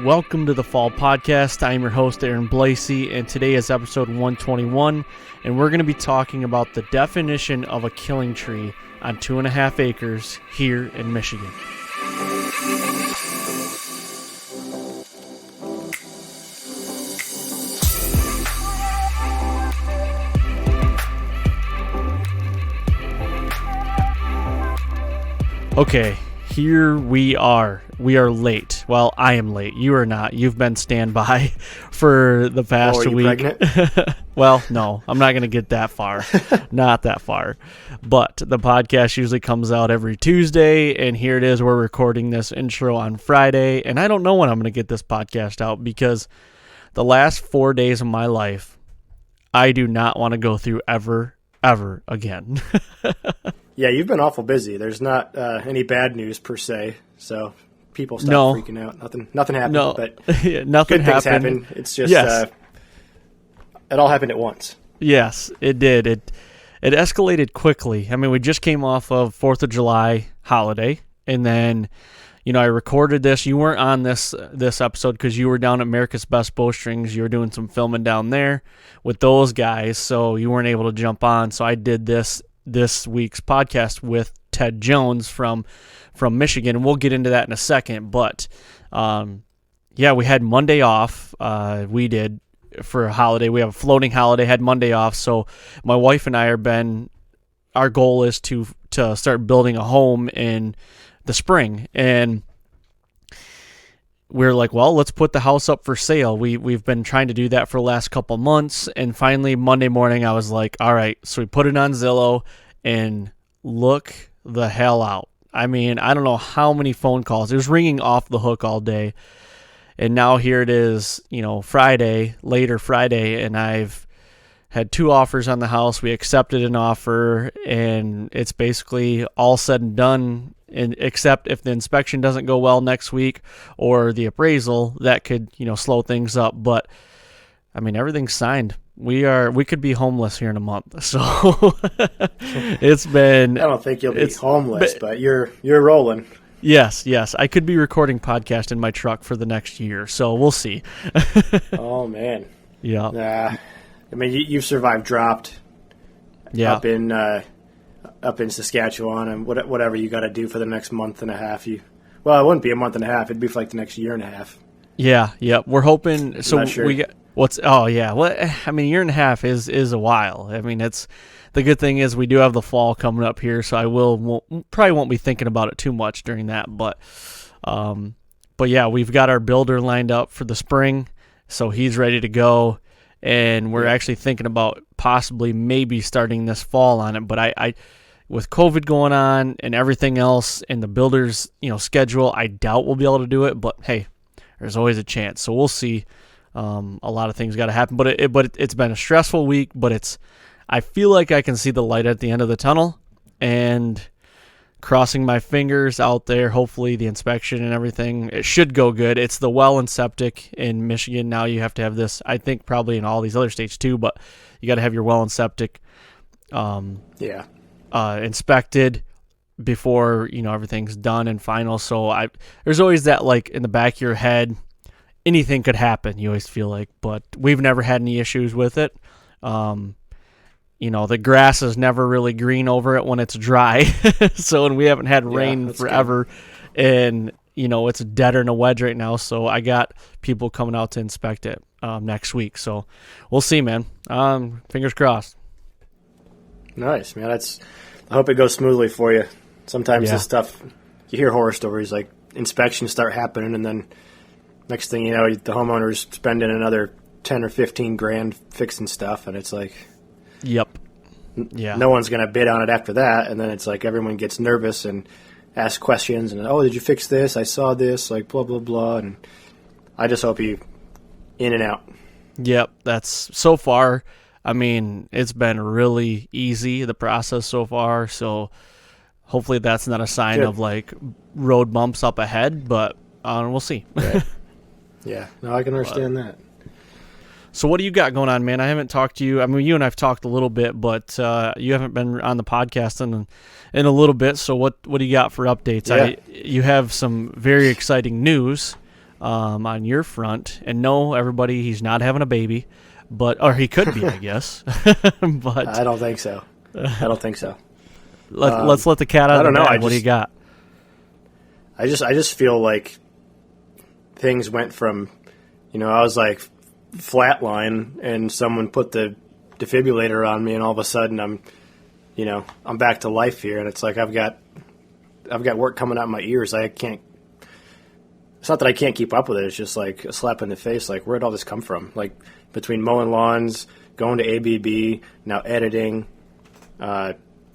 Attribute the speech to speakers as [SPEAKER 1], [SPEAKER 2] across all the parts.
[SPEAKER 1] Welcome to the Fall Podcast. I am your host, Aaron Blasey, and today is episode 121, and we're going to be talking about the definition of a killing tree on 2.5 acres here in Michigan. Okay, here we are. We are late. Well, I am late. You are not. You've been standby for the past
[SPEAKER 2] week.
[SPEAKER 1] Pregnant? Well, no, I'm not going to get that far. Not that far. But the podcast usually comes out every Tuesday, and here it is. We're recording this intro on Friday, and I don't know when I'm going to get this podcast out because the last 4 days of my life, I do not want to go through ever again.
[SPEAKER 2] Yeah, you've been awful busy. There's not any bad news per se, so people stop freaking out. Nothing happened, but
[SPEAKER 1] nothing
[SPEAKER 2] good
[SPEAKER 1] happened.
[SPEAKER 2] Things happen. It's just it all happened at once.
[SPEAKER 1] Yes, it did. It escalated quickly. I mean, we just came off of 4th of July holiday, and then I recorded this. You weren't on this episode because you were down at America's Best Bowstrings. You were doing some filming down there with those guys, so you weren't able to jump on. So I did this week's podcast with Ted Jones from Michigan, and we'll get into that in a second. But we had Monday off. We did for a holiday. We have a floating holiday. Had Monday off, so my wife and I our goal is to start building a home in the spring, and we're like, well, let's put the house up for sale. We've been trying to do that for the last couple months, and finally Monday morning I was like, all right, so we put it on Zillow, and look the hell out. I mean, I don't know how many phone calls. It was ringing off the hook all day, and now here it is, later Friday, and I've had 2 offers on the house. We accepted an offer, and it's basically all said and done. And except if the inspection doesn't go well next week or the appraisal, that could, slow things up. But I mean, everything's signed. We could be homeless here in a month. So it's been.
[SPEAKER 2] I don't think you'll be homeless, but you're rolling.
[SPEAKER 1] Yes. I could be recording podcast in my truck for the next year. So we'll see.
[SPEAKER 2] Oh man.
[SPEAKER 1] Yeah.
[SPEAKER 2] I mean, you've survived dropped.
[SPEAKER 1] Yeah.
[SPEAKER 2] Up in Saskatchewan, and whatever you got to do for the next month and a half. It wouldn't be a month and a half. It'd be for like the next year and a half.
[SPEAKER 1] Yeah. We're hoping. So
[SPEAKER 2] sure.
[SPEAKER 1] we get what's. Oh yeah. Well, I mean, a year and a half is a while. I mean, it's the good thing is we do have the fall coming up here, so I probably won't be thinking about it too much during that. But yeah, we've got our builder lined up for the spring, so he's ready to go, and we're actually thinking about possibly maybe starting this fall on it. But I with COVID going on and everything else and the builder's, schedule, I doubt we'll be able to do it, but hey, there's always a chance. So we'll see. A lot of things got to happen, but it's been a stressful week, but I feel like I can see the light at the end of the tunnel, and crossing my fingers out there. Hopefully the inspection and everything, it should go good. It's the well and septic in Michigan. Now you have to have this, I think probably in all these other states too, but you got to have your well and septic inspected before everything's done and final. So there's always that, like, in the back of your head, anything could happen, you always feel like, but we've never had any issues with it. The grass is never really green over it when it's dry. And we haven't had rain forever, good. And it's deader than a wedge right now, so I got people coming out to inspect it next week, so we'll see, man. Fingers crossed.
[SPEAKER 2] Nice, man. I hope it goes smoothly for you. Sometimes this stuff, you hear horror stories, like inspections start happening, and then next thing you know, the homeowner's spending another 10 or 15 grand fixing stuff, and it's like,
[SPEAKER 1] yep, yeah,
[SPEAKER 2] no one's going to bid on it after that, and then it's like everyone gets nervous and asks questions, and did you fix this? I saw this, like blah blah blah, and I just hope you in and out.
[SPEAKER 1] Yep, that's so far. I mean, it's been really easy, the process so far, so hopefully that's not a sign of like road bumps up ahead, but we'll see.
[SPEAKER 2] Right. Yeah, no, I can understand that.
[SPEAKER 1] So what do you got going on, man? I haven't talked to you. I mean, you and I've talked a little bit, but you haven't been on the podcast in a little bit. So what do you got for updates?
[SPEAKER 2] Yeah.
[SPEAKER 1] You have some very exciting news on your front. And no, everybody, he's not having a baby, or he could be, I guess. But
[SPEAKER 2] I don't think so.
[SPEAKER 1] Let's let the cat out of the bag. What do you got?
[SPEAKER 2] I just feel like things went from, I was like flatline, and someone put the defibrillator on me, and all of a sudden I'm back to life here, and it's like I've got work coming out my ears. I can't. It's not that I can't keep up with it. It's just like a slap in the face. Like, where'd all this come from? Like, between mowing lawns, going to ABB, now editing,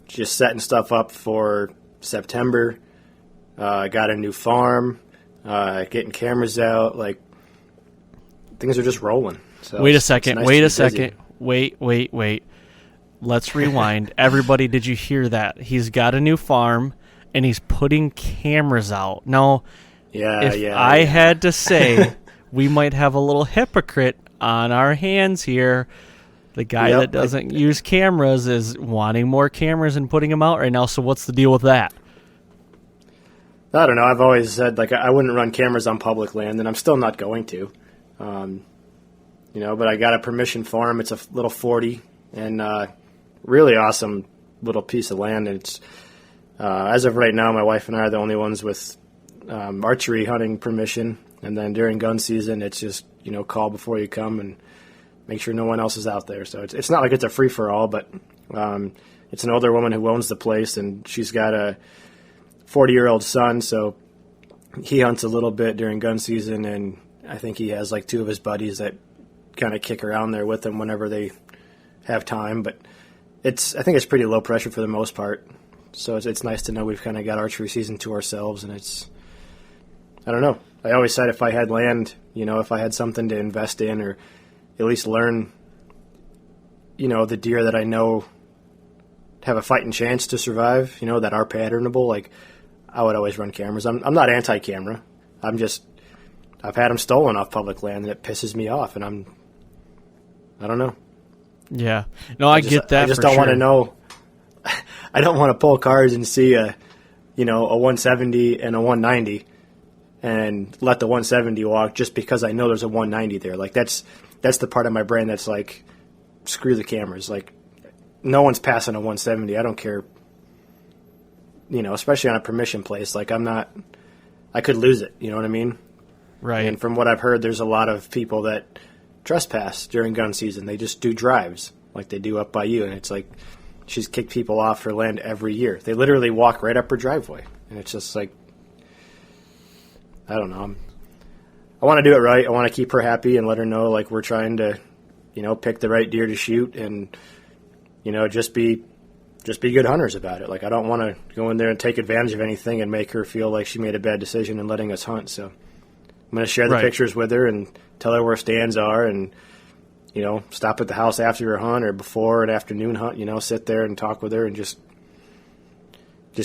[SPEAKER 2] just setting stuff up for September. Got a new farm, getting cameras out. Like, things are just rolling. So
[SPEAKER 1] wait a second.
[SPEAKER 2] Nice.
[SPEAKER 1] Wait. Let's rewind. Everybody, did you hear that? He's got a new farm, and he's putting cameras out. Now, I had to say, we might have a little hypocrite on our hands here. The guy that doesn't use cameras is wanting more cameras and putting them out right now. So what's the deal with that?
[SPEAKER 2] I don't know. I've always said, like, I wouldn't run cameras on public land, and I'm still not going to. But I got a permission farm. It's a little 40, and really awesome little piece of land. And it's as of right now, my wife and I are the only ones with archery hunting permission. And then during gun season, it's just call before you come and make sure no one else is out there. So it's not like it's a free for all, but it's an older woman who owns the place, and she's got a 40-year-old son, so he hunts a little bit during gun season, and I think he has like two of his buddies that kind of kick around there with him whenever they have time. But I think it's pretty low pressure for the most part. So it's nice to know we've kind of got archery season to ourselves, and I don't know. I always said if I had land, if I had something to invest in or at least learn, the deer that I know have a fighting chance to survive, that are patternable, like, I would always run cameras. I'm not anti-camera. I've had them stolen off public land, and it pisses me off, and I don't know.
[SPEAKER 1] Yeah. No, I get that.
[SPEAKER 2] I just don't want to know. I don't want to pull cards and see a 170 and a 190 and let the 170 walk just because I know there's a 190 there. Like, that's the part of my brain that's like, screw the cameras. Like, no one's passing a 170. I don't care. Especially on a permission place. Like, I could lose it. You know what I mean?
[SPEAKER 1] Right.
[SPEAKER 2] And from what I've heard, there's a lot of people that trespass during gun season. They just do drives like they do up by you. And it's like, she's kicked people off her land every year. They literally walk right up her driveway. And it's just like, I don't know. I want to do it right. I want to keep her happy and let her know, like, we're trying to, pick the right deer to shoot and, just be good hunters about it. Like, I don't want to go in there and take advantage of anything and make her feel like she made a bad decision in letting us hunt. So I'm going to share the pictures with her and tell her where stands are and, stop at the house after her hunt or before an afternoon hunt, sit there and talk with her and just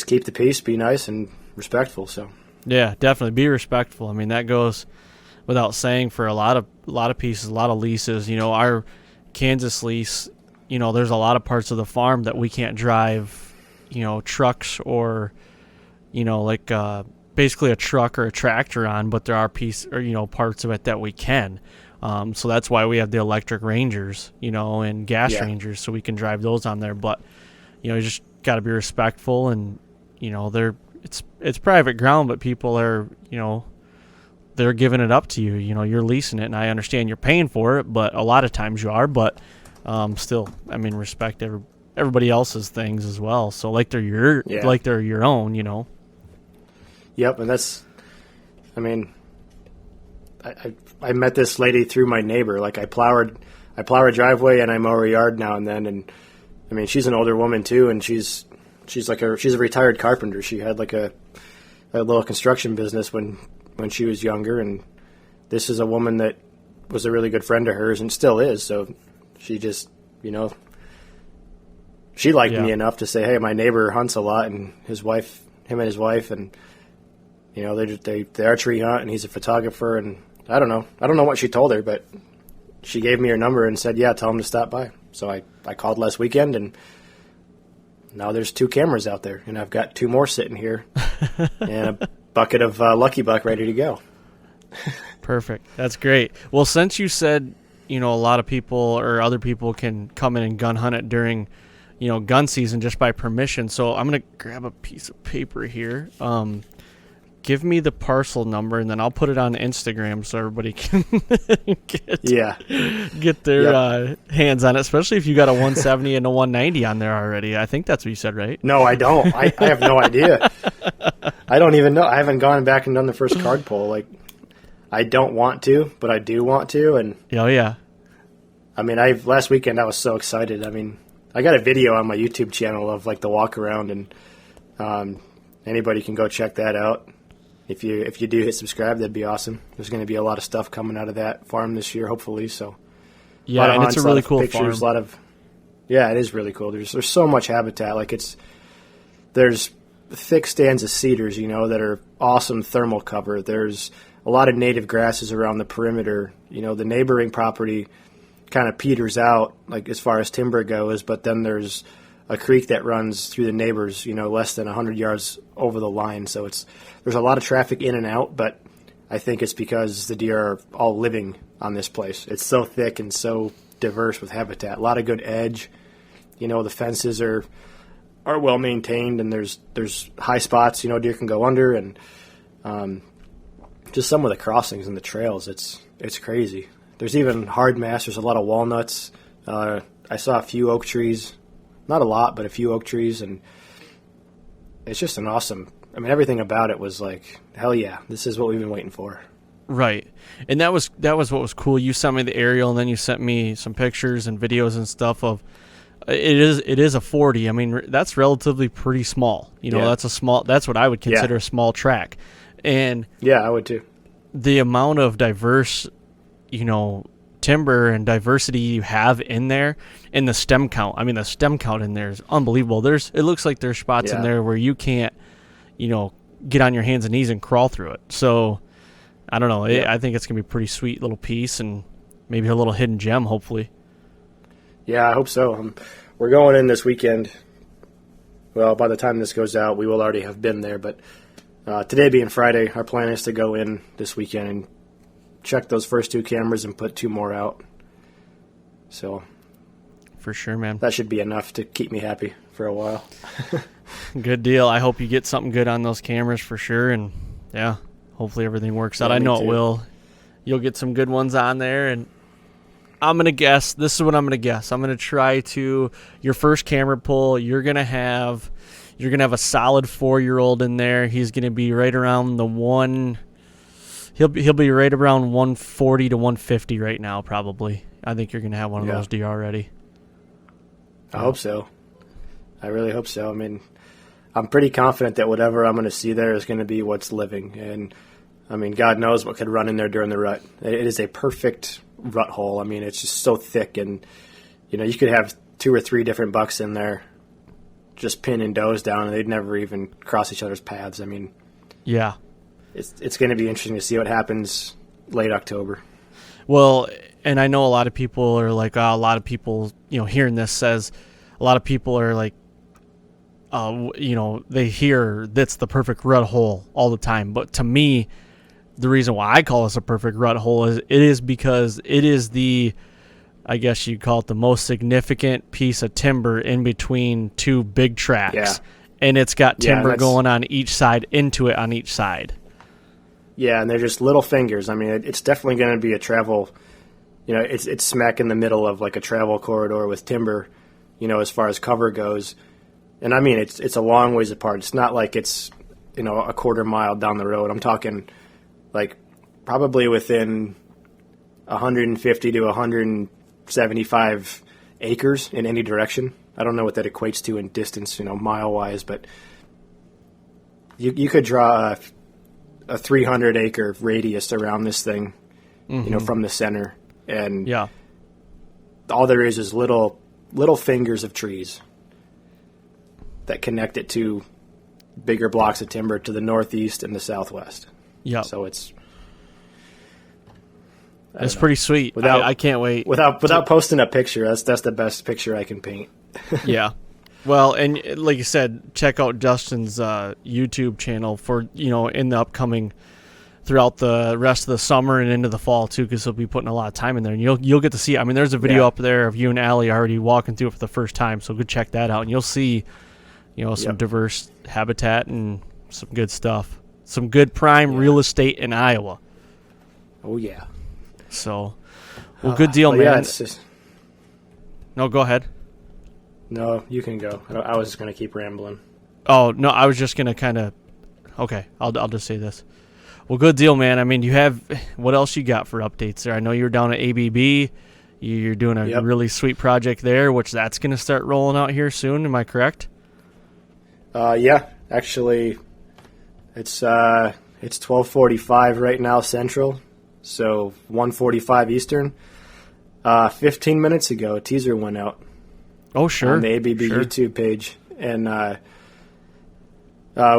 [SPEAKER 2] keep the peace, be nice and respectful. So
[SPEAKER 1] yeah, definitely be respectful. I mean, that goes without saying for a lot of pieces, a lot of leases. Our Kansas lease, there's a lot of parts of the farm that we can't drive, trucks or, like basically a truck or a tractor on, but there are parts of it that we can. So that's why we have the electric Rangers, and gas Rangers, so we can drive those on there. But, you just got to be respectful, and, it's private ground, but people are, they're giving it up to you. You're leasing it, and I understand you're paying for it, but a lot of times you are. But still, I mean, respect everybody else's things as well. So like they're your own.
[SPEAKER 2] Yep, and that's, I mean, I met this lady through my neighbor. Like, I plow her driveway and I mow her yard now and then. And I mean, she's an older woman too, and she's a retired carpenter. She had like a little construction business when she was younger, and this is a woman that was a really good friend of hers and still is. So she just, she liked me enough to say, hey, my neighbor hunts a lot, and him and his wife, and they archery hunt, and he's a photographer, and I don't know what she told her, but she gave me her number and said, yeah, tell him to stop by. So I called last weekend, and now there's 2 cameras out there, and I've got 2 more sitting here and a bucket of Lucky Buck ready to go.
[SPEAKER 1] Perfect. That's great. Well, since you said, a lot of people or other people can come in and gun hunt it during, gun season just by permission. So I'm going to grab a piece of paper here. Give me the parcel number, and then I'll put it on Instagram so everybody can get their hands on it, especially if you got a 170 and a 190 on there already. I think that's what you said, right?
[SPEAKER 2] No, I don't. I have no idea. I don't even know. I haven't gone back and done the first card pull. Like, I don't want to, but I do want to. And
[SPEAKER 1] oh, yeah.
[SPEAKER 2] I mean, last weekend I was so excited. I mean, I got a video on my YouTube channel of like the walk around, and anybody can go check that out. If you do hit subscribe, that'd be awesome. There's going to be a lot of stuff coming out of that farm this year, hopefully. So
[SPEAKER 1] yeah, and it's a really cool farm.
[SPEAKER 2] It is really cool. There's so much habitat. Like there's thick stands of cedars, that are awesome thermal cover. There's a lot of native grasses around the perimeter. The neighboring property kind of peters out, like as far as timber goes, but then there's a creek that runs through the neighbors, less than 100 yards over the line. So there's a lot of traffic in and out, but I think it's because the deer are all living on this place. It's so thick and so diverse with habitat. A lot of good edge. The fences are well maintained, and there's high spots, deer can go under, and just some of the crossings and the trails, it's crazy. There's even hard mass. There's a lot of walnuts. I saw a few oak trees. Not a lot, but a few oak trees, and it's just an awesome. I mean, everything about it was like, hell yeah, this is what we've been waiting for.
[SPEAKER 1] Right, and that was what was cool. You sent me the aerial, and then you sent me some pictures and videos and stuff of. It is a 40. I mean, that's relatively pretty small. That's that's what I would consider a small track, and
[SPEAKER 2] yeah, I would too.
[SPEAKER 1] The amount of diverse, timber and diversity you have in there, and the stem count. I mean, the stem count in there is unbelievable. It looks like there's spots in there where you can't, get on your hands and knees and crawl through it. So, I don't know. I think it's gonna be a pretty sweet little piece, and maybe a little hidden gem, hopefully. Yeah,
[SPEAKER 2] I hope so. We're going in this weekend. Well, by the time this goes out, we will already have been there. But today being Friday, our plan is to go in this weekend and check those first 2 cameras and put 2 more out. So,
[SPEAKER 1] for sure, man.
[SPEAKER 2] That should be enough to keep me happy for a while.
[SPEAKER 1] Good deal. I hope you get something good on those cameras for sure, and yeah, hopefully everything works out. I know it will. You'll get some good ones on there, and I'm gonna guess. This is what I'm gonna guess. I'm gonna try to your first camera pull. You're gonna have a solid 4-year-old in there. He's gonna be right around the one. He'll be right around 140 to 150 right now, probably. I think you're going to have one of those deer already.
[SPEAKER 2] I hope so. I really hope so. I mean, I'm pretty confident that whatever I'm going to see there is going to be what's living. And, I mean, God knows what could run in there during the rut. It is a perfect rut hole. I mean, it's just so thick. And, you could have 2 or 3 different bucks in there just pinning does down, and they'd never even cross each other's paths. I mean,
[SPEAKER 1] yeah.
[SPEAKER 2] It's going to be interesting to see what happens late October.
[SPEAKER 1] Well, and I know a lot of people are like, a lot of people, hearing this says, a lot of people are like, they hear that's the perfect rut hole all the time. But to me, the reason why I call this a perfect rut hole is because it is I guess you'd call it the most significant piece of timber in between 2 big tracks.
[SPEAKER 2] Yeah.
[SPEAKER 1] And it's got timber going on each side, into it on each side.
[SPEAKER 2] Yeah, and they're just little fingers. I mean, it's definitely going to be a travel, it's smack in the middle of like a travel corridor with timber, as far as cover goes. And I mean, it's a long ways apart. It's not like it's, a quarter mile down the road. I'm talking like probably within 150 to 175 acres in any direction. I don't know what that equates to in distance, mile-wise, but you could draw a 300-acre radius around this thing, from the center. And all there is little fingers of trees that connect it to bigger blocks of timber to the northeast and the southwest.
[SPEAKER 1] Yeah.
[SPEAKER 2] So it's
[SPEAKER 1] It's pretty sweet. I can't wait.
[SPEAKER 2] Without posting a picture, that's the best picture I can paint.
[SPEAKER 1] Yeah. Well, and like you said, check out Justin's YouTube channel for, in the upcoming, throughout the rest of the summer and into the fall too, because he'll be putting a lot of time in there, and you'll get to see it. I mean, there's a video up there of you and Allie already walking through it for the first time, so go check that out, and you'll see, some diverse habitat and some good stuff, some good prime real estate in Iowa.
[SPEAKER 2] Oh yeah.
[SPEAKER 1] So, well, good deal, man.
[SPEAKER 2] Yeah, it's just...
[SPEAKER 1] No, go ahead.
[SPEAKER 2] No, you can go. I was just gonna keep rambling.
[SPEAKER 1] Oh no, I was just gonna kind of. Okay, I'll just say this. Well, good deal, man. I mean, what else you got for updates there? I know you're down at ABB. You're doing a really sweet project there, which that's going to start rolling out here soon. Am I correct?
[SPEAKER 2] Yeah, actually, it's 12:45 right now Central, so 1:45 Eastern. 15 minutes ago, a teaser went out.
[SPEAKER 1] Oh, sure.
[SPEAKER 2] On the ABB YouTube page, and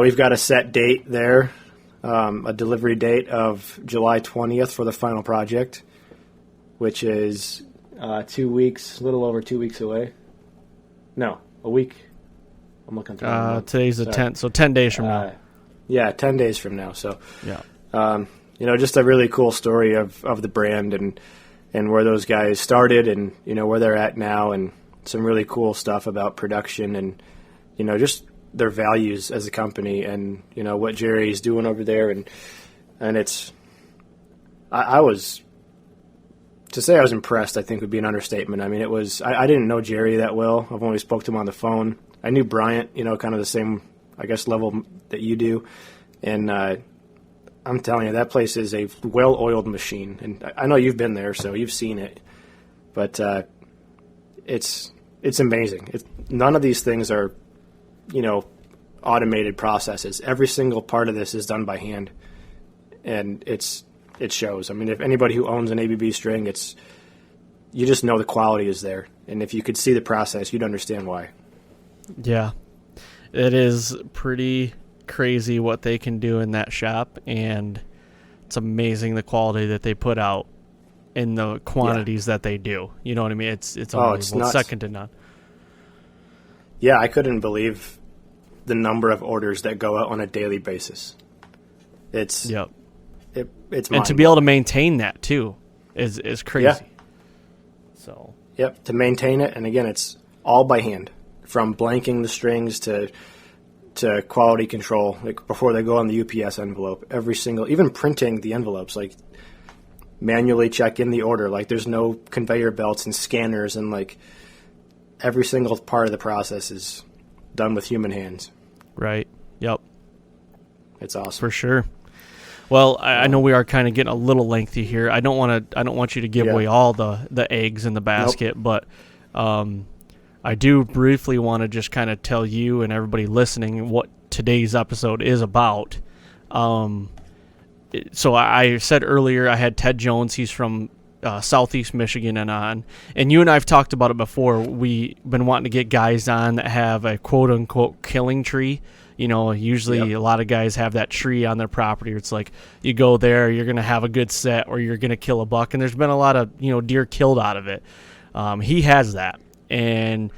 [SPEAKER 2] we've got a set date there. A delivery date of July 20th for the final project, which is 2 weeks, a little over 2 weeks away. No, a week. I'm looking through.
[SPEAKER 1] Today's the 10th, so 10 days from now.
[SPEAKER 2] Yeah, 10 days from now. So,
[SPEAKER 1] yeah,
[SPEAKER 2] just a really cool story of the brand and where those guys started and where they're at now, and some really cool stuff about production and just their values as a company, and what Jerry's doing over there, and it's I was to say I was impressed, I think would be an understatement. I mean, it was I didn't know Jerry that well. I've only spoke to him on the phone. I knew Bryant, kind of the same, I guess, level that you do, and I'm telling you, that place is a well-oiled machine, and I know you've been there, so you've seen it, but it's amazing. None of these things are automated processes. Every single part of this is done by hand, and it shows. I mean, if anybody who owns an ABB string, you just know the quality is there, and if you could see the process, you'd understand why.
[SPEAKER 1] Yeah, it is pretty crazy what they can do in that shop, and it's amazing the quality that they put out in the quantities that they do. You know what I mean? It's unbelievable. It's second to none.
[SPEAKER 2] Yeah, I couldn't believe the number of orders that go out on a daily basis. It's
[SPEAKER 1] and to be able to maintain that too is crazy.
[SPEAKER 2] Yeah.
[SPEAKER 1] So
[SPEAKER 2] to maintain it, and again, it's all by hand, from blanking the strings to quality control, like before they go on the UPS envelope. Every single, even printing the envelopes, like manually check in the order. Like there's no conveyor belts and scanners, and like every single part of the process is done with human hands.
[SPEAKER 1] Right. Yep.
[SPEAKER 2] It's awesome.
[SPEAKER 1] For sure. Well, I know we are kind of getting a little lengthy here. I don't want you to give away all the eggs in the basket, but I do briefly want to just kind of tell you and everybody listening what today's episode is about. So I said earlier I had Ted Jones. He's from Southeast Michigan and you and I have talked about it before. We've been wanting to get guys on that have a quote-unquote killing tree. Usually a lot of guys have that tree on their property. It's like you go there, you're going to have a good set, or you're going to kill a buck, and there's been a lot of deer killed out of it. He has that, and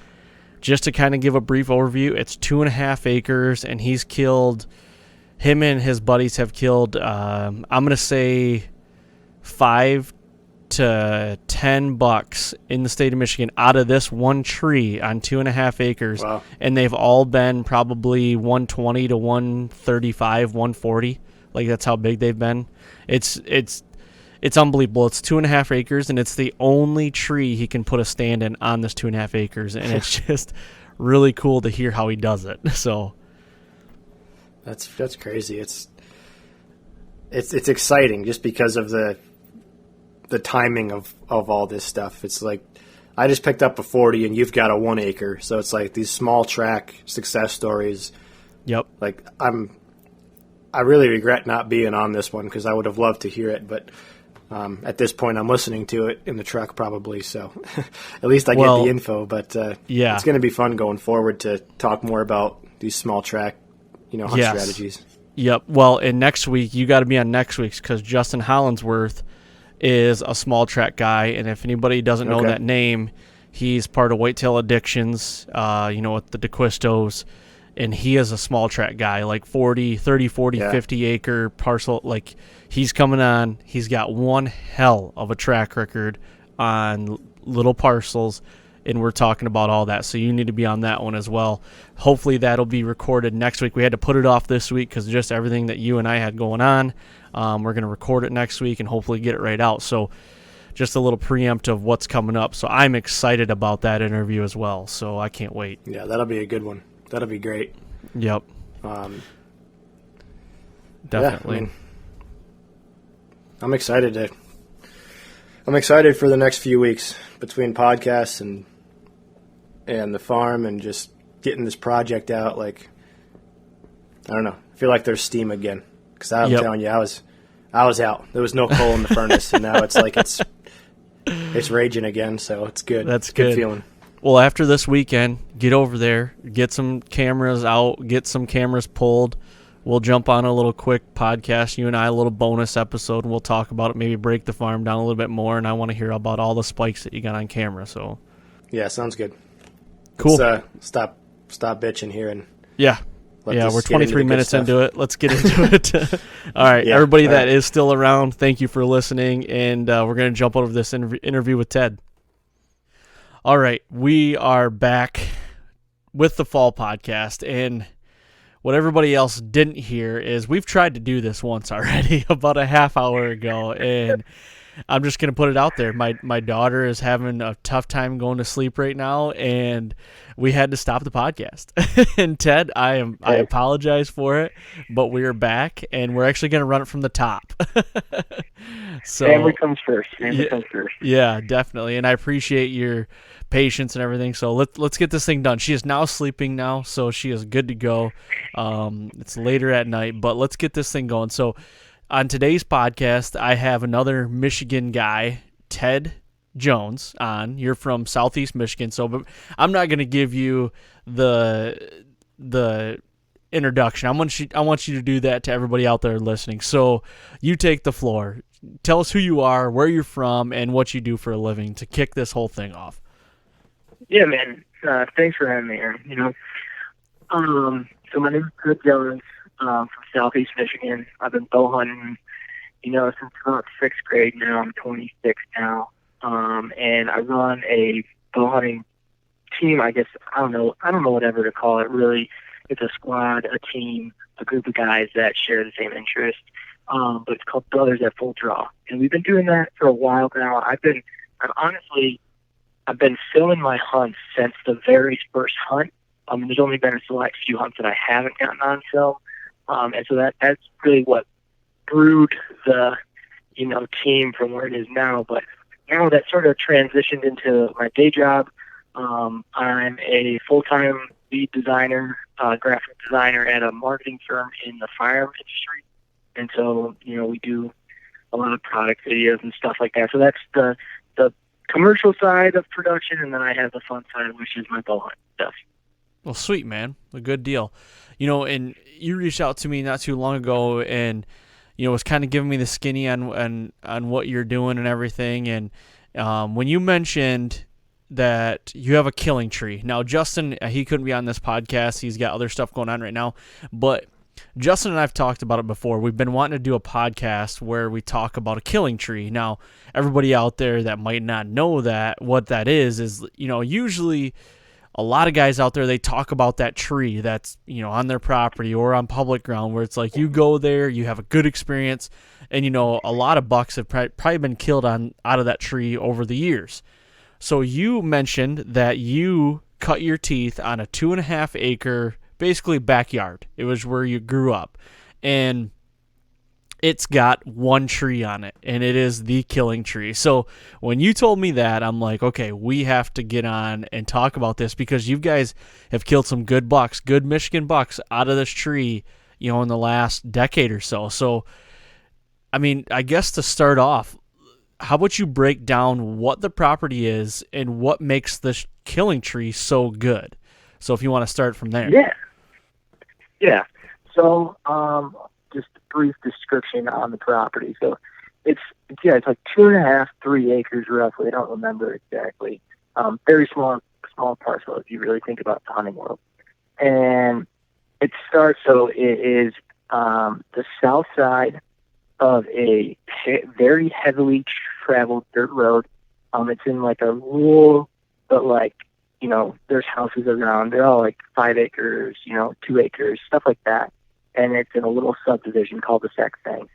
[SPEAKER 1] just to kind of give a brief overview, it's 2.5 acres, and him and his buddies have killed, I'm going to say 5 to 10 bucks in the state of Michigan out of this one tree on 2.5 acres.
[SPEAKER 2] Wow.
[SPEAKER 1] And they've all been probably 120 to 135, 140. Like that's how big they've been. It's unbelievable. It's 2.5 acres, and it's the only tree he can put a stand in on this 2.5 acres. And it's just really cool to hear how he does it. So
[SPEAKER 2] that's crazy. It's exciting just because of the timing of all this stuff. It's like I just picked up a 40 and you've got a 1 acre. So it's like these small track success stories.
[SPEAKER 1] Yep. Like
[SPEAKER 2] I really regret not being on this one because I would have loved to hear it. But at this point, I'm listening to it in the truck probably. So at least I get the info. But it's going to be fun going forward to talk more about these small track, hunt strategies.
[SPEAKER 1] Yep. Well, and next week, you got to be on next week's because Justin Hollinsworth is a small track guy, and if anybody doesn't know that name, he's part of Whitetail Addictions, with the DeQuistos, and he is a small track guy, like 40 50 acre parcel. Like, he's coming on. He's got one hell of a track record on little parcels, and we're talking about all that, so you need to be on that one as well. Hopefully that'll be recorded next week. We had to put it off this week because just everything that you and I had going on. We're going to record it next week and hopefully get it right out. So just a little preempt of what's coming up. So I'm excited about that interview as well. So I can't wait.
[SPEAKER 2] Yeah, that'll be a good one. That'll be great.
[SPEAKER 1] Yep. Definitely.
[SPEAKER 2] Yeah, I'm excited for the next few weeks between podcasts and the farm and just getting this project out. Like, I don't know. I feel like there's steam again. Because I'm telling you, I was out. There was no coal in the furnace, and now it's like it's raging again. So it's good.
[SPEAKER 1] That's
[SPEAKER 2] it's good feeling.
[SPEAKER 1] Well, after this weekend, get over there, get some cameras out, get some cameras pulled. We'll jump on a little quick podcast, you and I, a little bonus episode, and we'll talk about it. Maybe break the farm down a little bit more. And I want to hear about all the spikes that you got on camera. So
[SPEAKER 2] yeah, sounds good.
[SPEAKER 1] Cool.
[SPEAKER 2] Let's stop bitching here and
[SPEAKER 1] we're 23 minutes into it. Let's get into it. All right, everybody that is still around, thank you for listening, and we're going to jump over this interview with Ted. All right, we are back with the Fall Podcast, and what everybody else didn't hear is we've tried to do this once already, about a half hour ago, and I'm just going to put it out there. My daughter is having a tough time going to sleep right now, and we had to stop the podcast. And Ted, I apologize for it, but we are back, and we're actually going to run it from the top. So
[SPEAKER 3] family comes first.
[SPEAKER 1] Yeah, definitely. And I appreciate your patience and everything. So let's get this thing done. She is now sleeping now, so she is good to go. It's later at night, but let's get this thing going. So on today's podcast, I have another Michigan guy, Ted Jones, on. You're from Southeast Michigan, but I'm not going to give you the introduction. I want you to do that to everybody out there listening. So you take the floor. Tell us who you are, where you're from, and what you do for a living to kick this whole thing off.
[SPEAKER 3] Yeah, man. Thanks for having me here. So my name is Ted Jones. From Southeast Michigan. I've been bow hunting, since about 6th grade now. I'm 26 now. And I run a bow hunting team, I guess. I don't know whatever to call it, really. It's a squad, a team, a group of guys that share the same interest. But it's called Brothers at Full Draw. And we've been doing that for a while now. I've been filming my hunts since the very first hunt. There's only been a select few hunts that I haven't gotten on film. And so that's really what brewed the, team from where it is now. But now that sort of transitioned into my day job. I'm a full-time lead designer, graphic designer at a marketing firm in the firearm industry. And so, we do a lot of product videos and stuff like that. So that's the commercial side of production, and then I have the fun side, which is my bow hunt stuff.
[SPEAKER 1] Well, sweet, man. A good deal. And you reached out to me not too long ago and, was kind of giving me the skinny on what you're doing and everything. And when you mentioned that you have a killing tree. Now, Justin, he couldn't be on this podcast. He's got other stuff going on right now. But Justin and I have talked about it before. We've been wanting to do a podcast where we talk about a killing tree. Now, everybody out there that might not know what that is, usually a lot of guys out there, they talk about that tree that's, on their property or on public ground where it's like you go there, you have a good experience, and, a lot of bucks have probably been killed out of that tree over the years. So you mentioned that you cut your teeth on a 2.5 acre, basically backyard. It was where you grew up. And it's got one tree on it, and it is the killing tree. So when you told me that, I'm like, okay, we have to get on and talk about this because you guys have killed some good bucks, good Michigan bucks out of this tree, in the last decade or so. So, I guess to start off, how about you break down what the property is and what makes this killing tree so good? So if you want to start from there.
[SPEAKER 3] Yeah. So, just a brief description on the property. So it's like 2.5, 3 acres roughly. I don't remember exactly. Very small parcel if you really think about the hunting world. And it is the south side of a very heavily traveled dirt road. It's in like a rural, but like, there's houses around. They're all like 5 acres, 2 acres, stuff like that. And it's in a little subdivision called the Saftey.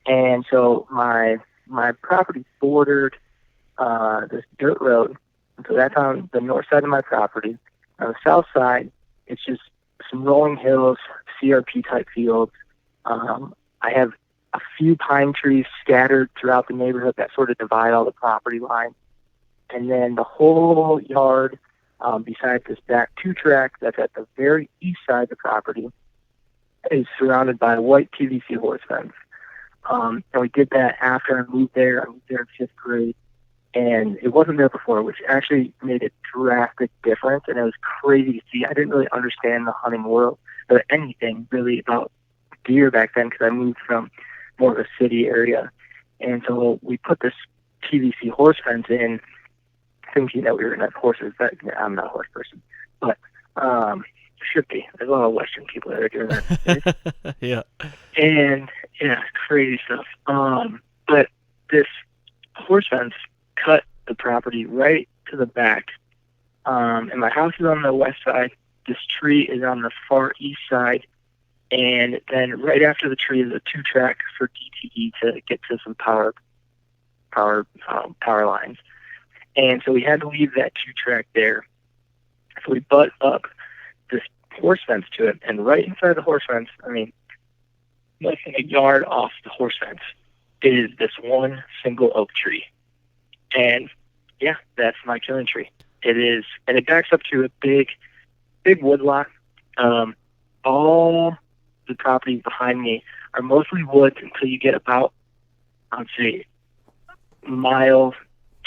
[SPEAKER 3] And so my property bordered this dirt road. And so that's on the north side of my property. On the south side, it's just some rolling hills, CRP type fields. I have a few pine trees scattered throughout the neighborhood that sort of divide all the property lines. And then the whole yard, besides this back 2-track that's at the very east side of the property, is surrounded by a white PVC horse fence. And we did that after I moved there. I moved there in 5th grade. And it wasn't there before, which actually made a drastic difference. And it was crazy to see. I didn't really understand the hunting world or anything really about deer back then because I moved from more of a city area. And so we put this PVC horse fence in, thinking that we were going to have horses. I'm not a horse person, but should be. There's a lot of Western people that are doing that.
[SPEAKER 1] Yeah.
[SPEAKER 3] And yeah, crazy stuff. But this horse fence cut the property right to the back. And my house is on the west side. This tree is on the far east side. And then right after the tree is a 2-track for DTE to get to some power lines. And so we had to leave that 2-track there. So we butt up this horse fence to it. And right inside the horse fence, less than a yard off the horse fence, is this one single oak tree. And yeah, that's my killing tree. It is, and it backs up to a big woodlot. All the properties behind me are mostly woods until you get about, I'd say, a mile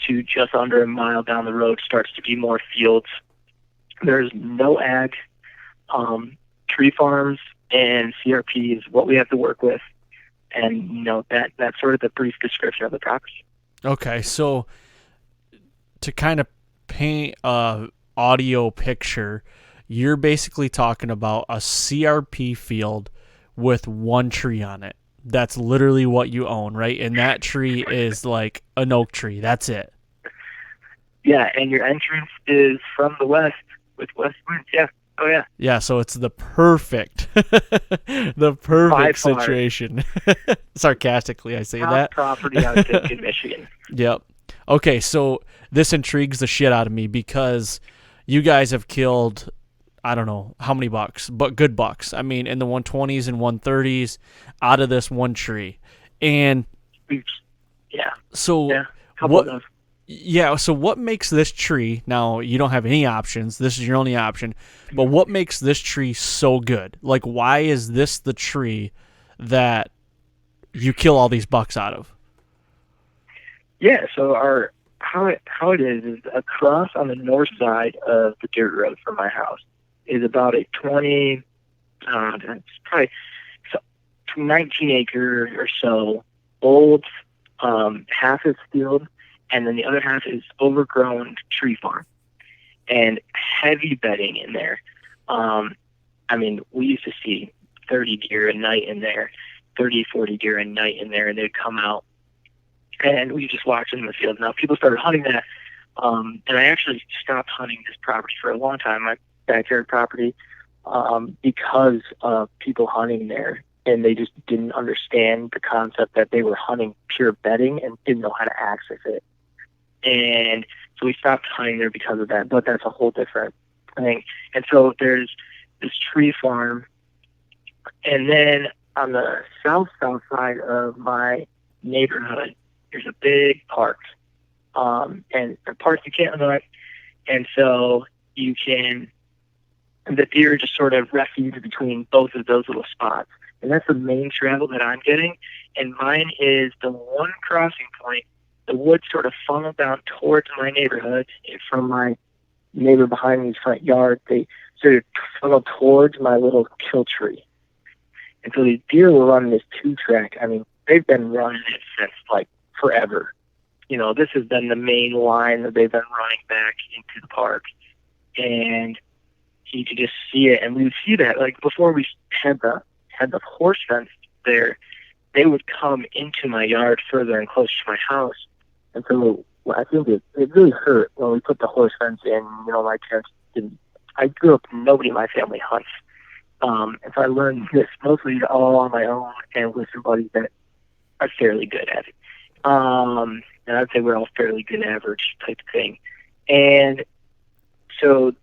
[SPEAKER 3] to just under a mile down the road starts to be more fields. There's no ag. Tree farms and CRP is what we have to work with. And, that's sort of the brief description of the property.
[SPEAKER 1] Okay, so to kind of paint a audio picture, you're basically talking about a CRP field with one tree on it. That's literally what you own, right? And that tree is like an oak tree. That's it.
[SPEAKER 3] Yeah, and your entrance is from the west with west winds. Yeah. Oh, yeah.
[SPEAKER 1] Yeah, so it's the perfect situation. Sarcastically, I say
[SPEAKER 3] Top
[SPEAKER 1] that.
[SPEAKER 3] Property, I think, in Michigan.
[SPEAKER 1] Yep. Okay, so this intrigues the shit out of me because you guys have killed, I don't know how many bucks, but good bucks. In the 120s and 130s out of this one tree. And
[SPEAKER 3] yeah.
[SPEAKER 1] So
[SPEAKER 3] yeah,
[SPEAKER 1] what? Yeah, so what makes this tree, now you don't have any options, this is your only option, but what makes this tree so good? Like, why is this the tree that you kill all these bucks out of?
[SPEAKER 3] Yeah, so how it is across on the north side of the dirt road from my house is about a 19 acre or so old, half is field, and then the other half is overgrown tree farm and heavy bedding in there. We used to see 30 deer a night in there, 30, 40 deer a night in there, and they'd come out and we just watched them in the field. Now people started hunting that, and I actually stopped hunting this property for a long time, my backyard property, because of people hunting there, and they just didn't understand the concept that they were hunting pure bedding and didn't know how to access it. And so we stopped hunting there because of that, but that's a whole different thing. And so there's this tree farm, and then on the south side of my neighborhood, there's a big park, and the park you can't hunt, and so the deer just sort of refuge between both of those little spots. And that's the main travel that I'm getting, and mine is the one crossing point. The woods sort of funnel down towards my neighborhood from my neighbor behind me's front yard. They sort of funnel towards my little kill tree. And so these deer will run this 2-track. they've been running it since like forever. This has been the main line that they've been running back into the park, and you could just see it. And we would see that like before we had the horse fence there, they would come into my yard further and closer to my house. And so I think it really hurt when we put the horse fence in. My parents didn't. I grew up, nobody in my family hunts. And so I learned this mostly all on my own and with some buddies that are fairly good at it. And I'd say we're all fairly good average type of thing. And so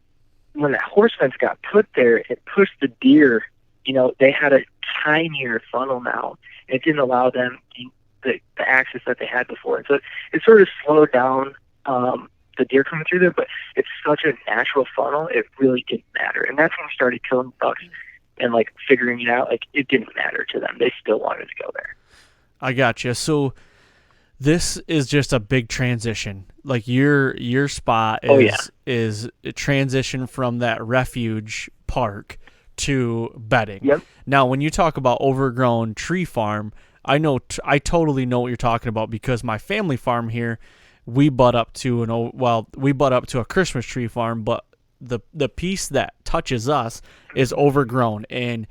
[SPEAKER 3] when that horse fence got put there, it pushed the deer. They had a tinier funnel now. It didn't allow them the access that they had before. And so it sort of slowed down the deer coming through there, but it's such a natural funnel, it really didn't matter. And that's when we started killing bucks and like figuring it out. Like it didn't matter to them. They still wanted to go there.
[SPEAKER 1] I gotcha. So this is just a big transition. Like your spot is a transition from that refuge park to bedding.
[SPEAKER 3] Yep.
[SPEAKER 1] Now, when you talk about overgrown tree farm, I totally know what you're talking about because my family farm here, we butt up to a Christmas tree farm, but the piece that touches us is overgrown and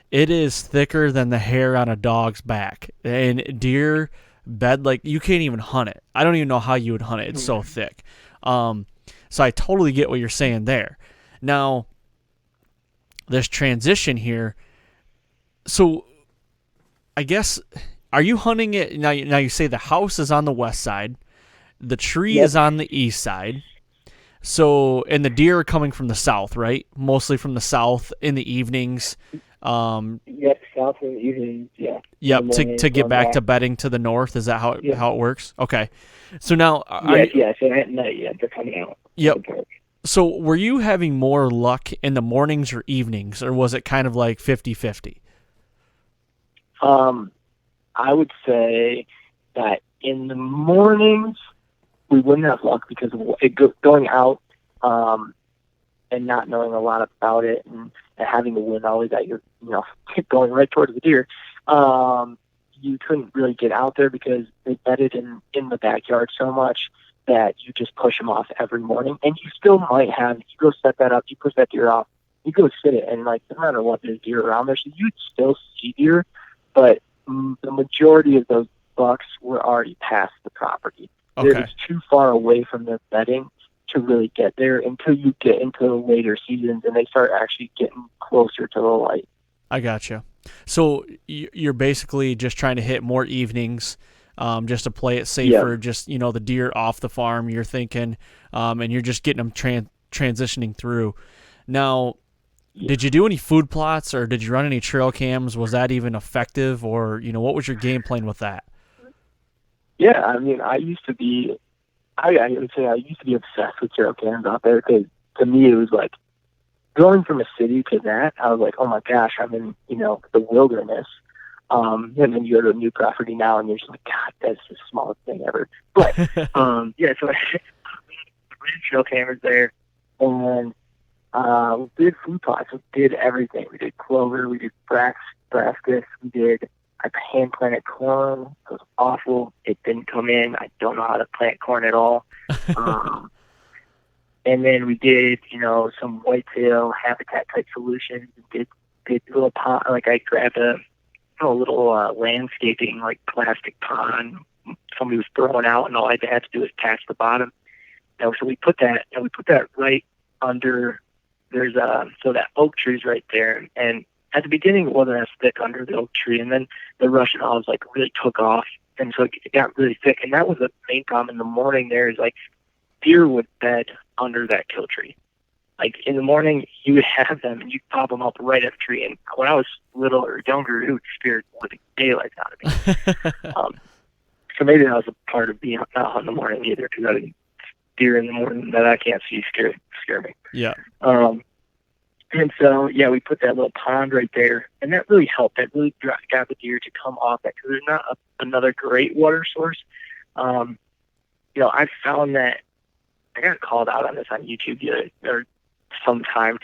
[SPEAKER 1] it is thicker than the hair on a dog's back. And deer bed, like you can't even hunt it. I don't even know how you would hunt it. It's so thick. So I totally get what you're saying there. Now, this transition here. So I guess, are you hunting it now? You say the house is on the west side, the tree is on the east side. So, and the deer are coming from the south, right? Mostly from the south in the evenings.
[SPEAKER 3] South in the evenings. Yeah.
[SPEAKER 1] Yep. To get back to bedding to the north. Is that how it works? Okay. So now,
[SPEAKER 3] So at night, they're coming out.
[SPEAKER 1] Yep. So were you having more luck in the mornings or evenings, or was it kind of like 50-50?
[SPEAKER 3] I would say that in the mornings we wouldn't have luck because of going out and not knowing a lot about it and having the wind always at your, going right towards the deer. You couldn't really get out there because they bedded in the backyard so much that you just push them off every morning. And you still might have, you go set that up, you push that deer off, you go sit it, and like no matter what, there's deer around there, so you'd still see deer, but the majority of those bucks were already past the property.
[SPEAKER 1] Okay.
[SPEAKER 3] It was too far away from their bedding to really get there until you get into the later seasons and they start actually getting closer to the light.
[SPEAKER 1] I gotcha. So you're basically just trying to hit more evenings, just to play it safer. Just the deer off the farm. You're thinking, and you're just getting them transitioning through. Now, did you do any food plots or did you run any trail cams? Was that even effective, or what was your game plan with that?
[SPEAKER 3] Yeah, I mean, I used to be obsessed with trail cams out there because to me it was like going from a city to that. I was like, oh my gosh, I'm in the wilderness. And then you go to a new property now, and you're just like, God, that's the smallest thing ever. But so I ran trail cameras there, and we did food plots. We did everything. We did clover. We did brassicas. I hand planted corn. It was awful. It didn't come in. I don't know how to plant corn at all. And then we did, some whitetail habitat type solutions. Did little pond. Like I grabbed a little landscaping like plastic pond somebody was throwing out, and all I had to do was patch the bottom. So we put that right under. There's so that oak tree's right there, and at the beginning it wasn't as thick under the oak tree, and then the Russian olives like really took off, and so it got really thick. And that was the main problem in the morning. There is like deer would bed under that kill tree. Like in the morning, you would have them and you'd pop them up right at the tree. And when I was little or younger, it would scare the daylights out of me. So maybe that was a part of being out in the morning either, because I didn't deer in the morning that I can't see scare me.
[SPEAKER 1] Yeah.
[SPEAKER 3] And so, we put that little pond right there, and that really helped. That really got the deer to come off that, because there's not another great water source. I found that I got called out on this on YouTube some time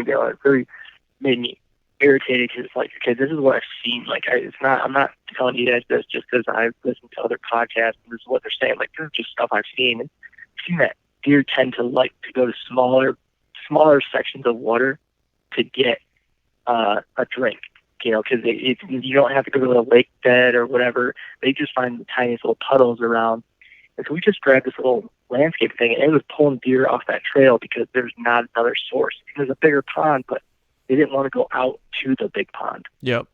[SPEAKER 3] ago. It really made me irritated because it's like, okay, this is what I've seen. Like, I'm not telling you guys this just because I've listened to other podcasts and this is what they're saying. Like, this is just stuff I've seen. And I've seen that deer tend to like to go to smaller sections of water to get a drink, you know, because you don't have to go to a lake bed or whatever. They just find the tiniest little puddles around. And so we just grabbed this little landscape thing, and it was pulling deer off that trail because there's not another source. There's a bigger pond, but they didn't want to go out to the big pond.
[SPEAKER 1] Yep.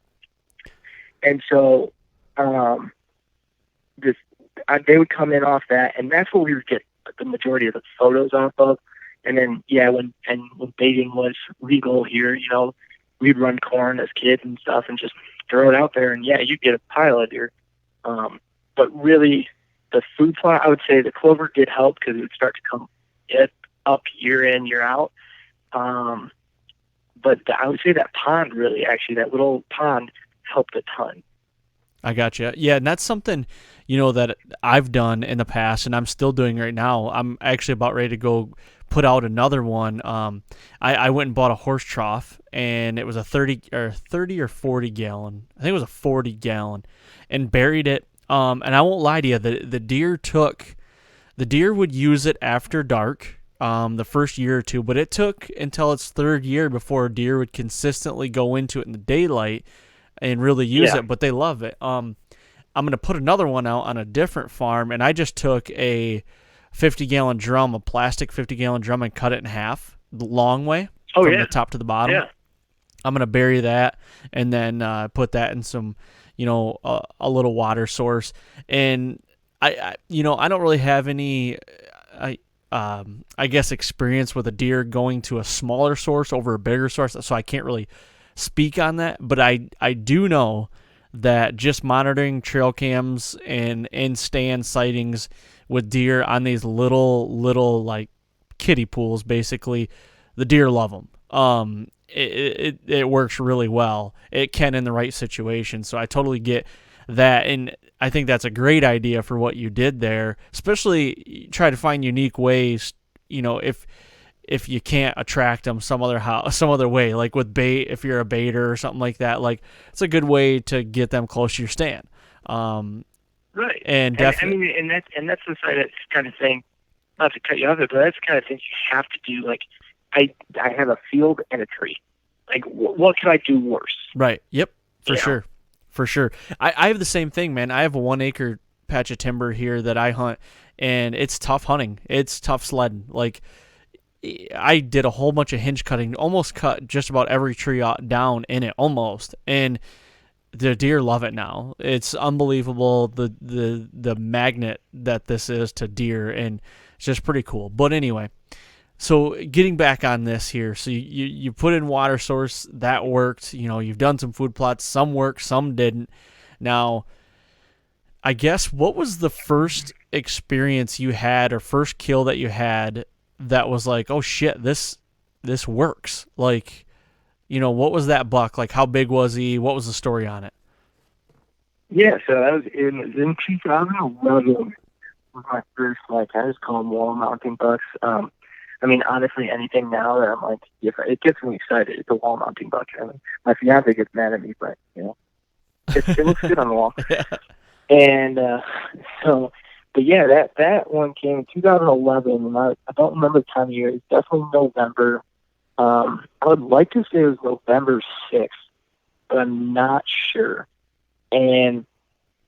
[SPEAKER 3] And so they would come in off that, and that's what we would get the majority of the photos off of. And then, when baiting was legal here, you know, we'd run corn as kids and stuff and just throw it out there, and you'd get a pile of deer. But really, the food plot, I would say the clover did help because it would start to come up year in, year out. But I would say that pond really, actually, that little pond helped a ton.
[SPEAKER 1] I gotcha. Yeah, and that's something, you know, that I've done in the past and I'm still doing right now. I'm actually about ready to go put out another one. I went and bought a horse trough, and it was a 30 or 40 gallon. I think it was a 40 gallon, and buried it. And I won't lie to you, the deer would use it after dark, the first year or two, but it took until its third year before a deer would consistently go into it in the daylight and really use it, but they love it. I'm going to put another one out on a different farm, and I just took a 50-gallon drum, a plastic 50-gallon drum, and cut it in half the long way from the top to the bottom. Yeah. I'm going to bury that and then put that in some, you know, a little water source. And I don't really have any, I guess, experience with a deer going to a smaller source over a bigger source, so I can't really speak on that. But I do know that just monitoring trail cams and in-stand sightings with deer on these little like kiddie pools, basically, the deer love them. It works really well. It can in the right situation. So I totally get that. And I think that's a great idea for what you did there, especially try to find unique ways, you know, if you can't attract them some other way, like with bait, if you're a baiter or something like that, like it's a good way to get them close to your stand.
[SPEAKER 3] Right.
[SPEAKER 1] And definitely,
[SPEAKER 3] and that's the side that's kind of thing, not to cut you off, but that's the kind of things you have to do. Like, I have a field and a tree. Like, what could I do worse?
[SPEAKER 1] Right. Yep. For sure. I have the same thing, man. I have a 1 acre patch of timber here that I hunt, and it's tough hunting. It's tough sledding. Like, I did a whole bunch of hinge cutting, almost cut just about every tree down in it, almost. And the deer love it now. It's unbelievable, the magnet that this is to deer, and it's just pretty cool. But anyway, so getting back on this here, so you put in water source, that worked. You know, you've done some food plots, some worked, some didn't. Now, I guess, what was the first experience you had or first kill that you had that was like, oh shit, this works? Like, you know, what was that buck? Like, how big was he? What was the story on it?
[SPEAKER 3] Yeah, so that was in 2011 was my first, like, I just call them wall mounting bucks. I mean, honestly, anything now that I'm like, it gets me excited. It's a wall mounting buck. I mean, my fiance gets mad at me, but, you know, it looks good on the wall.
[SPEAKER 1] Yeah.
[SPEAKER 3] And but yeah, that one came in 2011, and I don't remember the time of year. It's definitely November. I would like to say it was November 6th, but I'm not sure. And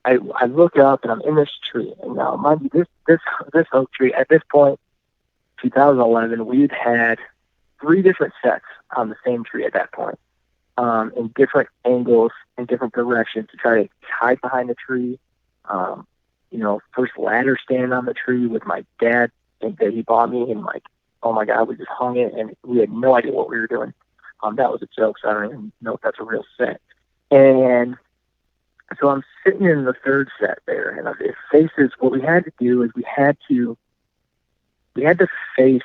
[SPEAKER 3] I look up, and I'm in this tree. And now, mind you, this oak tree, at this point, 2011, we'd had 3 different sets on the same tree at that point, in different angles, in different directions, to try to hide behind the tree. You know, first ladder stand on the tree with my dad that he bought me, and like, oh my God, we just hung it, and we had no idea what we were doing. That was a joke, so I don't even know if that's a real set. And so I'm sitting in the third set there, and it faces, what we had to do is we had to face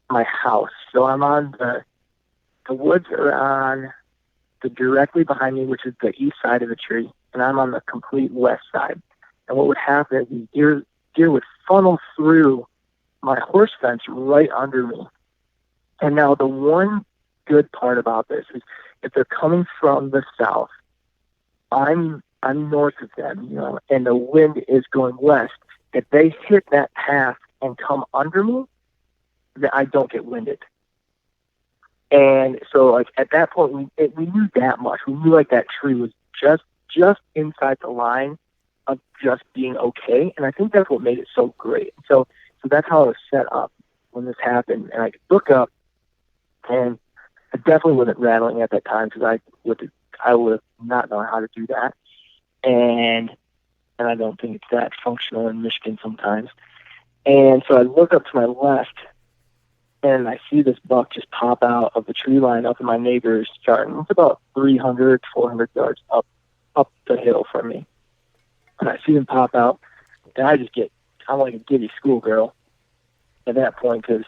[SPEAKER 3] my house. So I'm on the woods are on the directly behind me, which is the east side of the tree, and I'm on the complete west side. And what would happen is deer would funnel through my horse fence right under me. And now the one good part about this is if they're coming from the south, I'm north of them, you know, and the wind is going west. If they hit that path and come under me, then I don't get winded. And so, like, at that point, we knew that much. We knew, like, that tree was just inside the line of just being okay. And I think that's what made it so great. So that's how it was set up when this happened. And I could look up, and I definitely wasn't rattling at that time because I would have not known how to do that. And I don't think it's that functional in Michigan sometimes. And so I look up to my left, and I see this buck just pop out of the tree line up in my neighbor's garden. It's about 300, 400 yards up the hill from me. And I see him pop out, and I'm like a giddy schoolgirl at that point because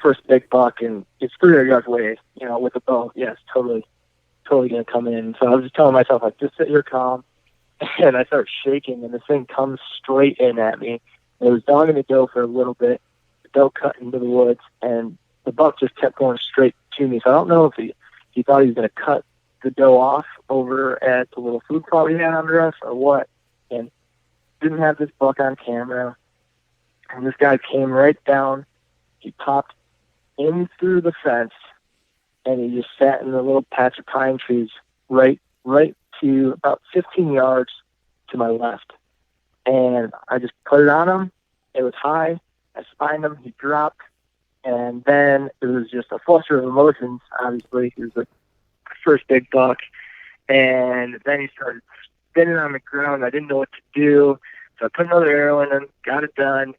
[SPEAKER 3] first big buck, and it's 300 yards away, you know, with a bow. Yes, totally going to come in. So I was just telling myself, like, just sit here calm. And I start shaking, and this thing comes straight in at me. It was dogging the doe for a little bit. The doe cut into the woods, and the buck just kept going straight to me. So I don't know if he thought he was going to cut the doe off over at the little food plot we had under us or what. And didn't have this buck on camera. And this guy came right down. He popped in through the fence, and he just sat in the little patch of pine trees right to about 15 yards to my left. And I just put it on him. It was high. I spined him. He dropped. And then it was just a fluster of emotions, obviously. He was the first big buck. And then he started spinning on the ground. I didn't know what to do. So I put another arrow in him, got it done,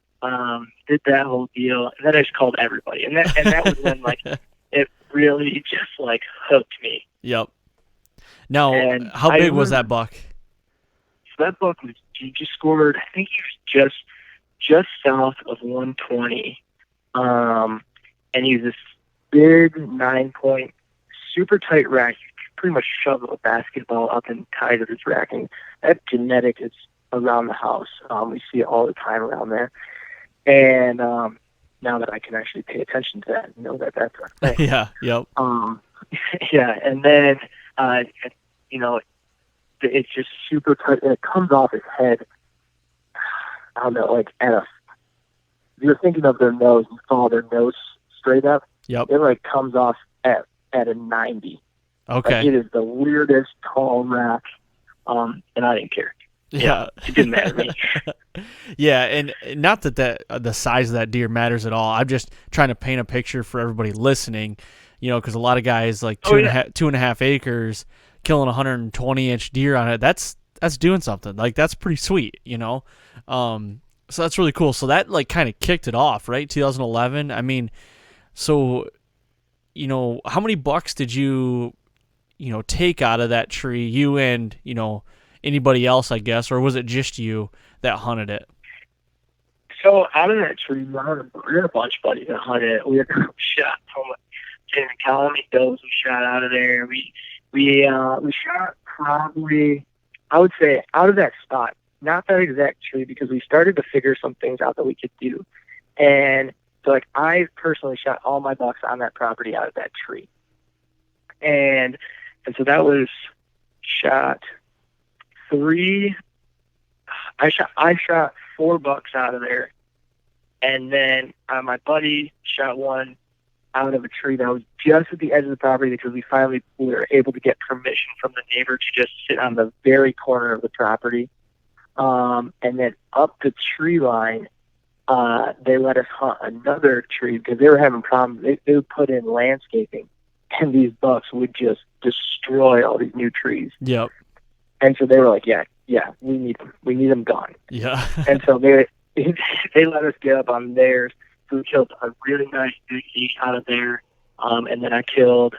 [SPEAKER 3] did that whole deal. And then I just called everybody. And that was when, like, it really just, like, hooked me.
[SPEAKER 1] Yep. Now, how big was that buck?
[SPEAKER 3] So that buck he just scored, I think he was just south of 120. And he was this big 9-point, super tight rack. You could pretty much shove a basketball up inside of his rack. And that genetic is around the house. We see it all the time around there. And now that I can actually pay attention to that and know that that's a thing.
[SPEAKER 1] Yeah, yep.
[SPEAKER 3] Yeah, and then, you know, it's just super tight, and it comes off his head. I don't know, like you're thinking of their nose, you follow their nose straight up.
[SPEAKER 1] Yep.
[SPEAKER 3] It like comes off at a 90.
[SPEAKER 1] Okay.
[SPEAKER 3] Like, it is the weirdest tall rack, and I didn't care.
[SPEAKER 1] Yeah.
[SPEAKER 3] It didn't matter to me.
[SPEAKER 1] Yeah, and not that the size of that deer matters at all. I'm just trying to paint a picture for everybody listening, you know, because a lot of guys like 2.5 acres killing 120-inch deer on it. That's doing something. Like, that's pretty sweet, you know. So that's really cool. So that like kind of kicked it off, right? 2011. I mean, so, you know, how many bucks did you take out of that tree? You and, you know, anybody else, I guess, or was it just you that hunted it?
[SPEAKER 3] So out of that tree, we had a bunch of buddies that hunted it. We had shot from how many does we shot out of there. We shot probably, I would say, out of that spot, not that exact tree, because we started to figure some things out that we could do. And so, like, I personally shot all my bucks on that property out of that tree. And so that was shot 3. I shot 4 bucks out of there. And then my buddy shot one out of a tree that was just at the edge of the property because we were able to get permission from the neighbor to just sit on the very corner of the property. And then up the tree line, they let us hunt another tree because they were having problems. They would put in landscaping, and these bucks would just destroy all these new trees.
[SPEAKER 1] Yep.
[SPEAKER 3] And so they were like, yeah, we need them gone.
[SPEAKER 1] Yeah.
[SPEAKER 3] And so they let us get up on theirs. So we killed a really nice big elk out of there. And then I killed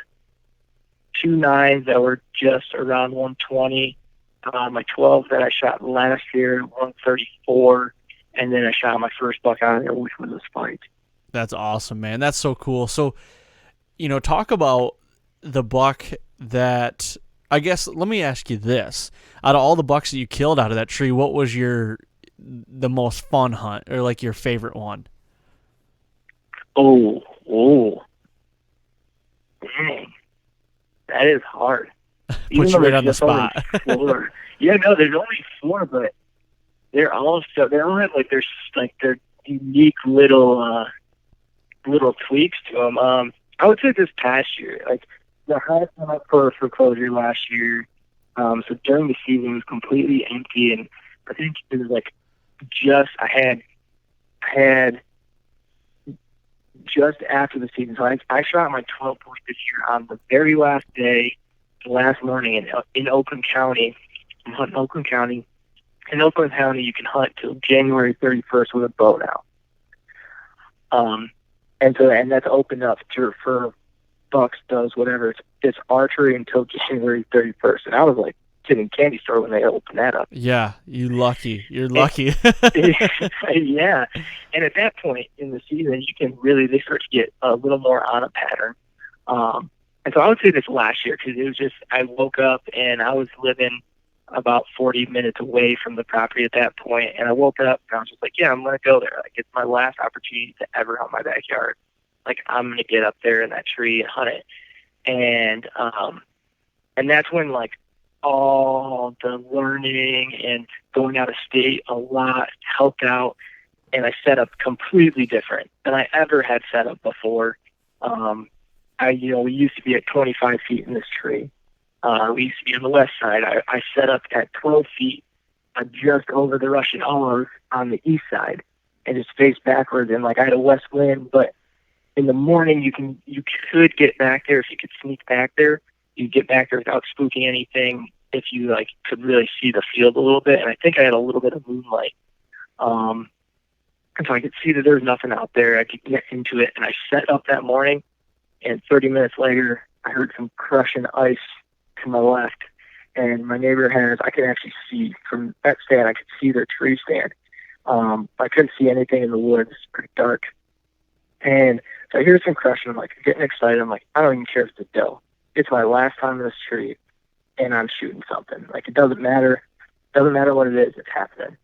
[SPEAKER 3] 2 9s that were just around 120. My 12 that I shot last year, 134. And then I shot my first buck out of there, which was a spike.
[SPEAKER 1] That's awesome, man. That's so cool. So, you know, talk about the buck that, I guess, let me ask you this. Out of all the bucks that you killed out of that tree, what was the most fun hunt, or like your favorite one?
[SPEAKER 3] Oh. Dang, that is hard.
[SPEAKER 1] Put you right on the spot.
[SPEAKER 3] Four. Yeah, no, there's only 4, but they all have like their unique little tweaks to them. I would say this past year, like the house went up for foreclosure last year. So during the season, it was completely empty, and I think it was like I had just after the season. So I shot my 12th point this year on the very last day, the last morning in Oakland County. I'm hunting Oakland County. In Oakland County, you can hunt till January 31st with a bow now. And that's opened up for bucks, does whatever. It's archery until January 31st. And I was like kidding candy store when they opened that up.
[SPEAKER 1] Yeah, you're lucky.
[SPEAKER 3] Yeah. And at that point in the season, they start to get a little more on a pattern. And so I would say this last year, because it was just, I woke up and I was living about 40 minutes away from the property at that point. And I woke up and I was just like, yeah, I'm going to go there. Like, it's my last opportunity to ever hunt my backyard. Like, I'm going to get up there in that tree and hunt it. And that's when, like, all the learning and going out of state a lot helped out. And I set up completely different than I ever had set up before. We used to be at 25 feet in this tree. We used to be on the west side. I set up at 12 feet, just over the Russian olives on the east side, and just faced backwards. And like I had a west wind, but in the morning you could get back there if you could sneak back there. You get back there without spooking anything if you like could really see the field a little bit. And I think I had a little bit of moonlight, and so I could see that there was nothing out there. I could get into it, and I set up that morning. And 30 minutes later, I heard some crushing ice to my left, and my neighbor I could actually see from that stand, I could see their tree stand. I couldn't see anything in the woods. It's pretty dark. And so I hear some crushing. I'm like getting excited. I'm like, I don't even care if it's a doe. It's my last time in this tree, and I'm shooting something. Like, it doesn't matter. It doesn't matter what it is. It's happening.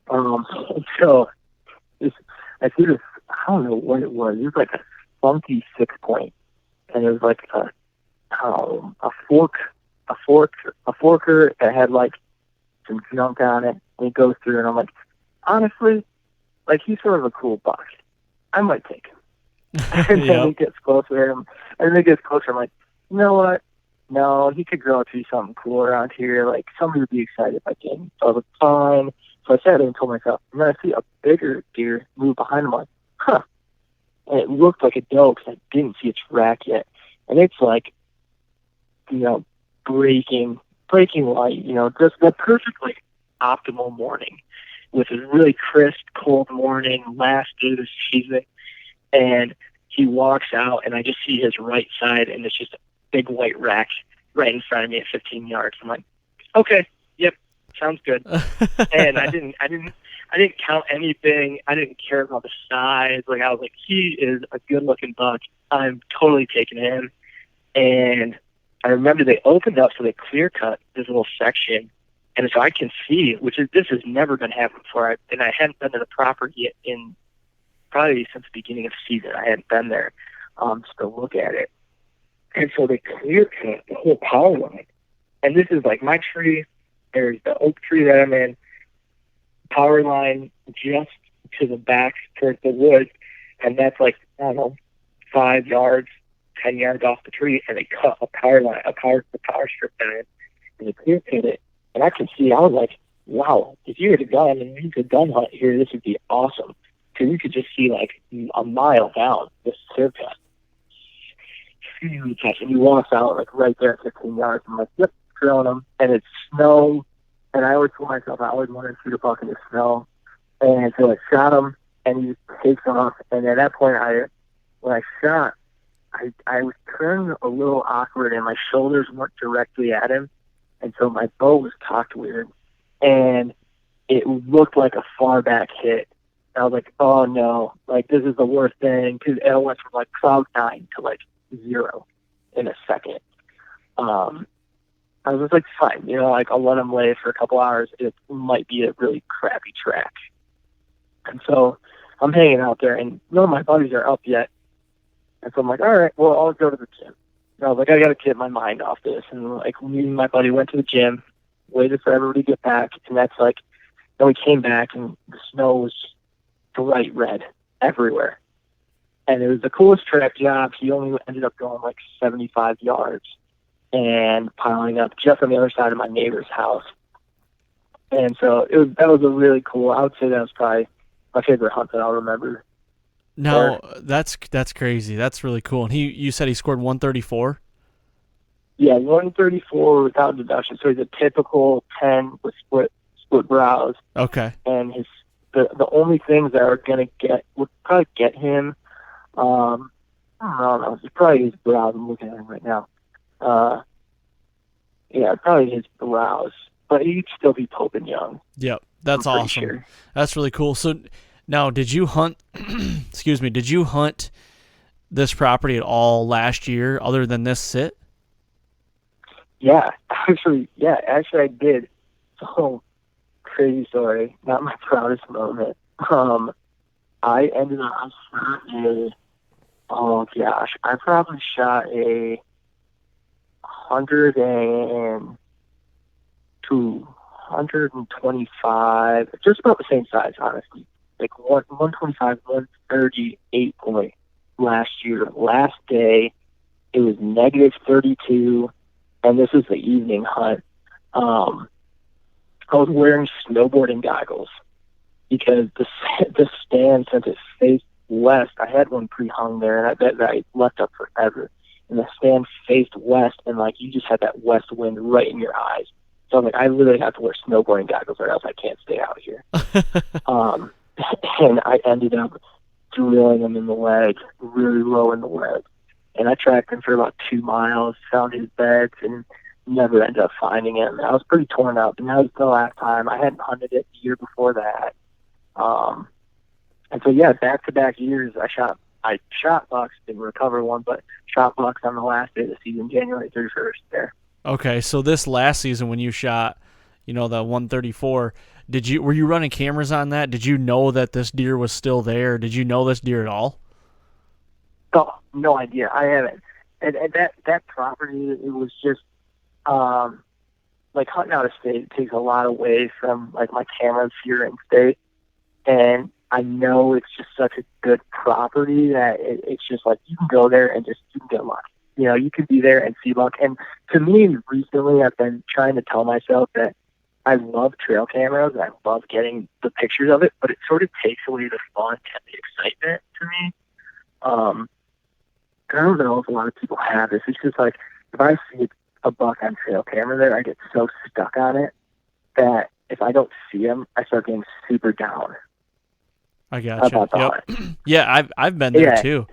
[SPEAKER 3] So I see this, I don't know what it was. It was like a funky 6-point, and it was like a forker that had like some junk on it, and it goes through, and I'm like, honestly, like, he's sort of a cool buck. I might take him. And then he gets closer, I'm like, you know what? No, he could grow up to be something cool around here. Like, somebody would be excited if I did. So I was like, fine. So I sat there and told myself, and then I see a bigger deer move behind him. I'm like, huh. And it looked like a doe because I didn't see its rack yet. And it's like, breaking light, just the perfectly optimal morning with a really crisp, cold morning, last day of the season. And he walks out, and I just see his right side, and it's just a big white rack right in front of me at 15 yards. I'm like, okay, yep, sounds good. And I didn't count anything. I didn't care about the size. Like, I was like, he is a good-looking buck. I'm totally taking him. And I remember they opened up, so they clear-cut this little section. And so I can see, this has never been happened before. And I hadn't been to the property in probably since the beginning of the season. I hadn't been there just to look at it. And so they clear-cut the whole power line. And this is like my tree. There's the oak tree that I'm in. Power line just to the back towards the woods. And that's like, I don't know, 5 yards, 10 yards off the tree. And they cut a power strip down it. And they clear-cut it. And I could see, I was like, wow, if you had a gun and you could gun hunt here, this would be awesome. Because you could just see like a mile down this clear cut. And he walks out like right there at 15 yards. I'm like, yep, drilling him. And it's snow. And I always told myself I always wanted to shoot a buck in the snow. And so I shot him, and he just takes off. And at that point, when I shot, I was turned a little awkward, and my shoulders weren't directly at him. And so my bow was cocked weird. And it looked like a far back hit. And I was like, oh no, like this is the worst thing. Because it went from like cloud 9 to like 0 in a second. I was just like, fine, like I'll let him lay for a couple hours. It might be a really crappy track. And so I'm hanging out there, and none of my buddies are up yet. And so I'm like, all right, well, I'll go to the gym. And I was like, I got to get my mind off this. And like, me and my buddy went to the gym, waited for everybody to get back. And that's like, then we came back and the snow was just bright red everywhere. And it was the coolest track job. He only ended up going like 75 yards and piling up just on the other side of my neighbor's house. And so that was a really cool, I would say that was probably my favorite hunt that I'll remember.
[SPEAKER 1] No, that's crazy. That's really cool. And you said he scored 134?
[SPEAKER 3] Yeah, 134 without deduction. So he's a typical 10 with split brows.
[SPEAKER 1] Okay.
[SPEAKER 3] And the only things that are gonna would probably get him, I don't know, it's probably his brows. I'm looking at him right now. Yeah, probably his brows. But he'd still be Pope young.
[SPEAKER 1] Yep, that's awesome. Sure. That's really cool. So now, did you hunt? Excuse me. Did you hunt this property at all last year, other than this sit?
[SPEAKER 3] Yeah, actually, I did. So crazy story. Not my proudest moment. I ended up I probably shot a 125, just about the same size, honestly. Like 125, 138 point last year. Last day, it was -32, and this was the evening hunt. I was wearing snowboarding goggles because the stand, since it faced west, I had one pre-hung there, and I bet that I left up forever. And the stand faced west, and like you just had that west wind right in your eyes. So I'm like, I literally have to wear snowboarding goggles or else I can't stay out here. And I ended up drilling him in the leg, really low in the leg. And I tracked him for about 2 miles, found his beds, and never ended up finding him. I was pretty torn up, and that was the last time. I hadn't hunted it the year before that. And so, yeah, back-to-back years, I shot bucks, didn't recover one, but shot bucks on the last day of the season, January 31st there.
[SPEAKER 1] Okay, so this last season when you shot, the 134, were you running cameras on that? Did you know that this deer was still there? Did you know this deer at all?
[SPEAKER 3] Oh, no idea. I haven't. And that property, it was just, like hunting out of state takes a lot away from like my cameras here in state. And I know it's just such a good property that it's just like you can go there and you can get lucky. You can be there and see luck. And to me, recently, I've been trying to tell myself that I love trail cameras. I love getting the pictures of it, but it sort of takes away the fun and the excitement to me. I don't know if a lot of people have this. It's just like if I see a buck on trail camera there, I get so stuck on it that if I don't see him, I start getting super down.
[SPEAKER 1] I gotcha. Yep. Yeah, I've been there too.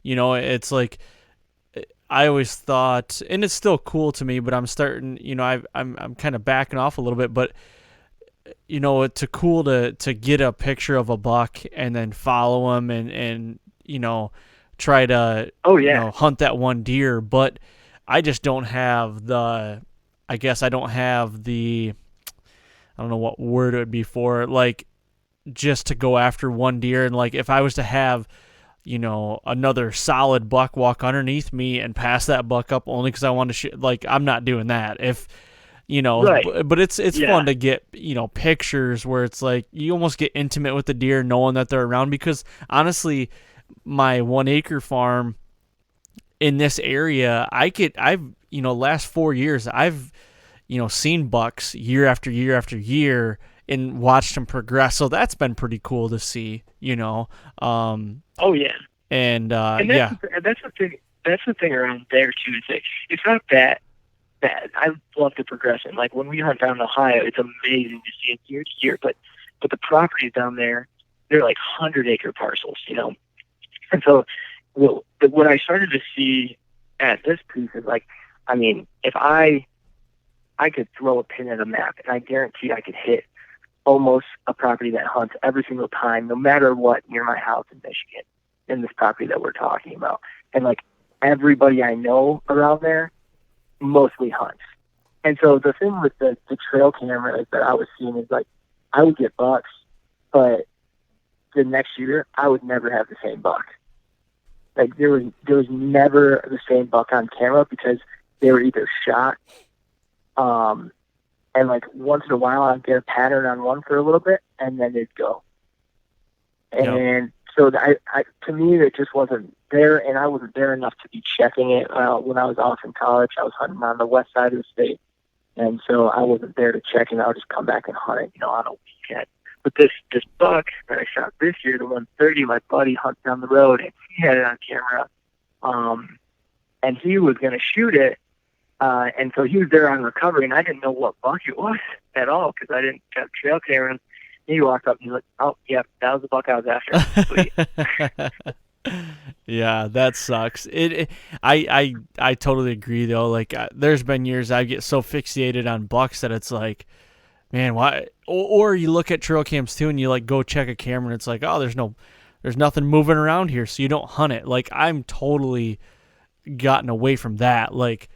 [SPEAKER 1] It's like I always thought, and it's still cool to me, but I'm starting. I'm kind of backing off a little bit, but it's cool to get a picture of a buck and then follow him and try to hunt that one deer. But I just don't have I don't know what word it would be for it, like just to go after one deer. And like if I was to have another solid buck walk underneath me and pass that buck up only because I want to shoot, like I'm not doing that. If right. But it's fun to get pictures where it's like you almost get intimate with the deer knowing that they're around, because honestly my 1 acre farm in this area, last 4 years I've seen bucks year after year after year and watched them progress. So that's been pretty cool to see,
[SPEAKER 3] Oh yeah.
[SPEAKER 1] And
[SPEAKER 3] that's the thing. That's the thing around there too. It's not that bad. I love the progression. Like when we hunt down in Ohio, it's amazing to see it year to year. But the properties down there, they're like 100-acre parcels, And so, what I started to see at this piece is like, I mean, if I could throw a pin at a map, and I guarantee I could hit almost a property that hunts every single time, no matter what, near my house in Michigan, in this property that we're talking about. And like everybody I know around there mostly hunts. And so the thing with the trail cameras that I was seeing is like I would get bucks, but the next year I would never have the same buck. Like there was never the same buck on camera because they were either shot, and like once in a while I'd get a pattern on one for a little bit and then they'd go. And so I to me it just wasn't there, and I wasn't there enough to be checking it. When I was off in college, I was hunting on the west side of the state, and so I wasn't there to check, and I would just come back and hunt it, on a weekend. But this buck that I shot this year, the 130, my buddy hunted down the road, and he had it on camera, and he was going to shoot it, and so he was there on recovery, and I didn't know what buck it was at all because I didn't have trail cameras. He walked up and he's like, "Oh, yeah, that was the buck I was after." Sweet.
[SPEAKER 1] Yeah, that sucks. I totally agree though. Like, there's been years I get so fixated on bucks that it's like, man, why? Or you look at trail cams too, and you like go check a camera, and it's like, oh, there's nothing moving around here, so you don't hunt it. Like, I'm totally gotten away from that. Like,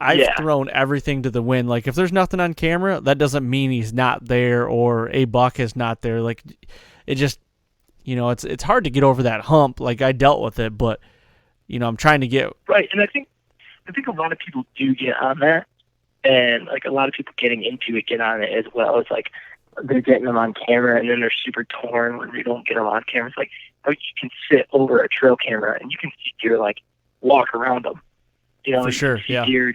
[SPEAKER 1] I've thrown everything to the wind. Like, if there's nothing on camera, that doesn't mean he's not there or a buck is not there. Like, it just, it's hard to get over that hump. Like, I dealt with it, but, I'm trying to get...
[SPEAKER 3] Right, and I think a lot of people do get on that, and, like, a lot of people getting into it get on it as well. It's like they're getting them on camera, and then they're super torn when they don't get them on camera. It's like, you can sit over a trail camera, and you can see deer, like, walk around them.
[SPEAKER 1] For sure, yeah.
[SPEAKER 3] Deer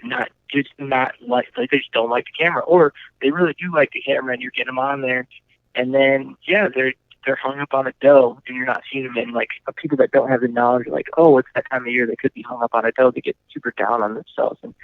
[SPEAKER 3] not like they just don't like the camera, or they really do like the camera, and you're getting them on there, and then they're hung up on a doe, and you're not seeing them. And like people that don't have the knowledge, are like, oh, it's that time of year they could be hung up on a doe. They get super down on themselves, and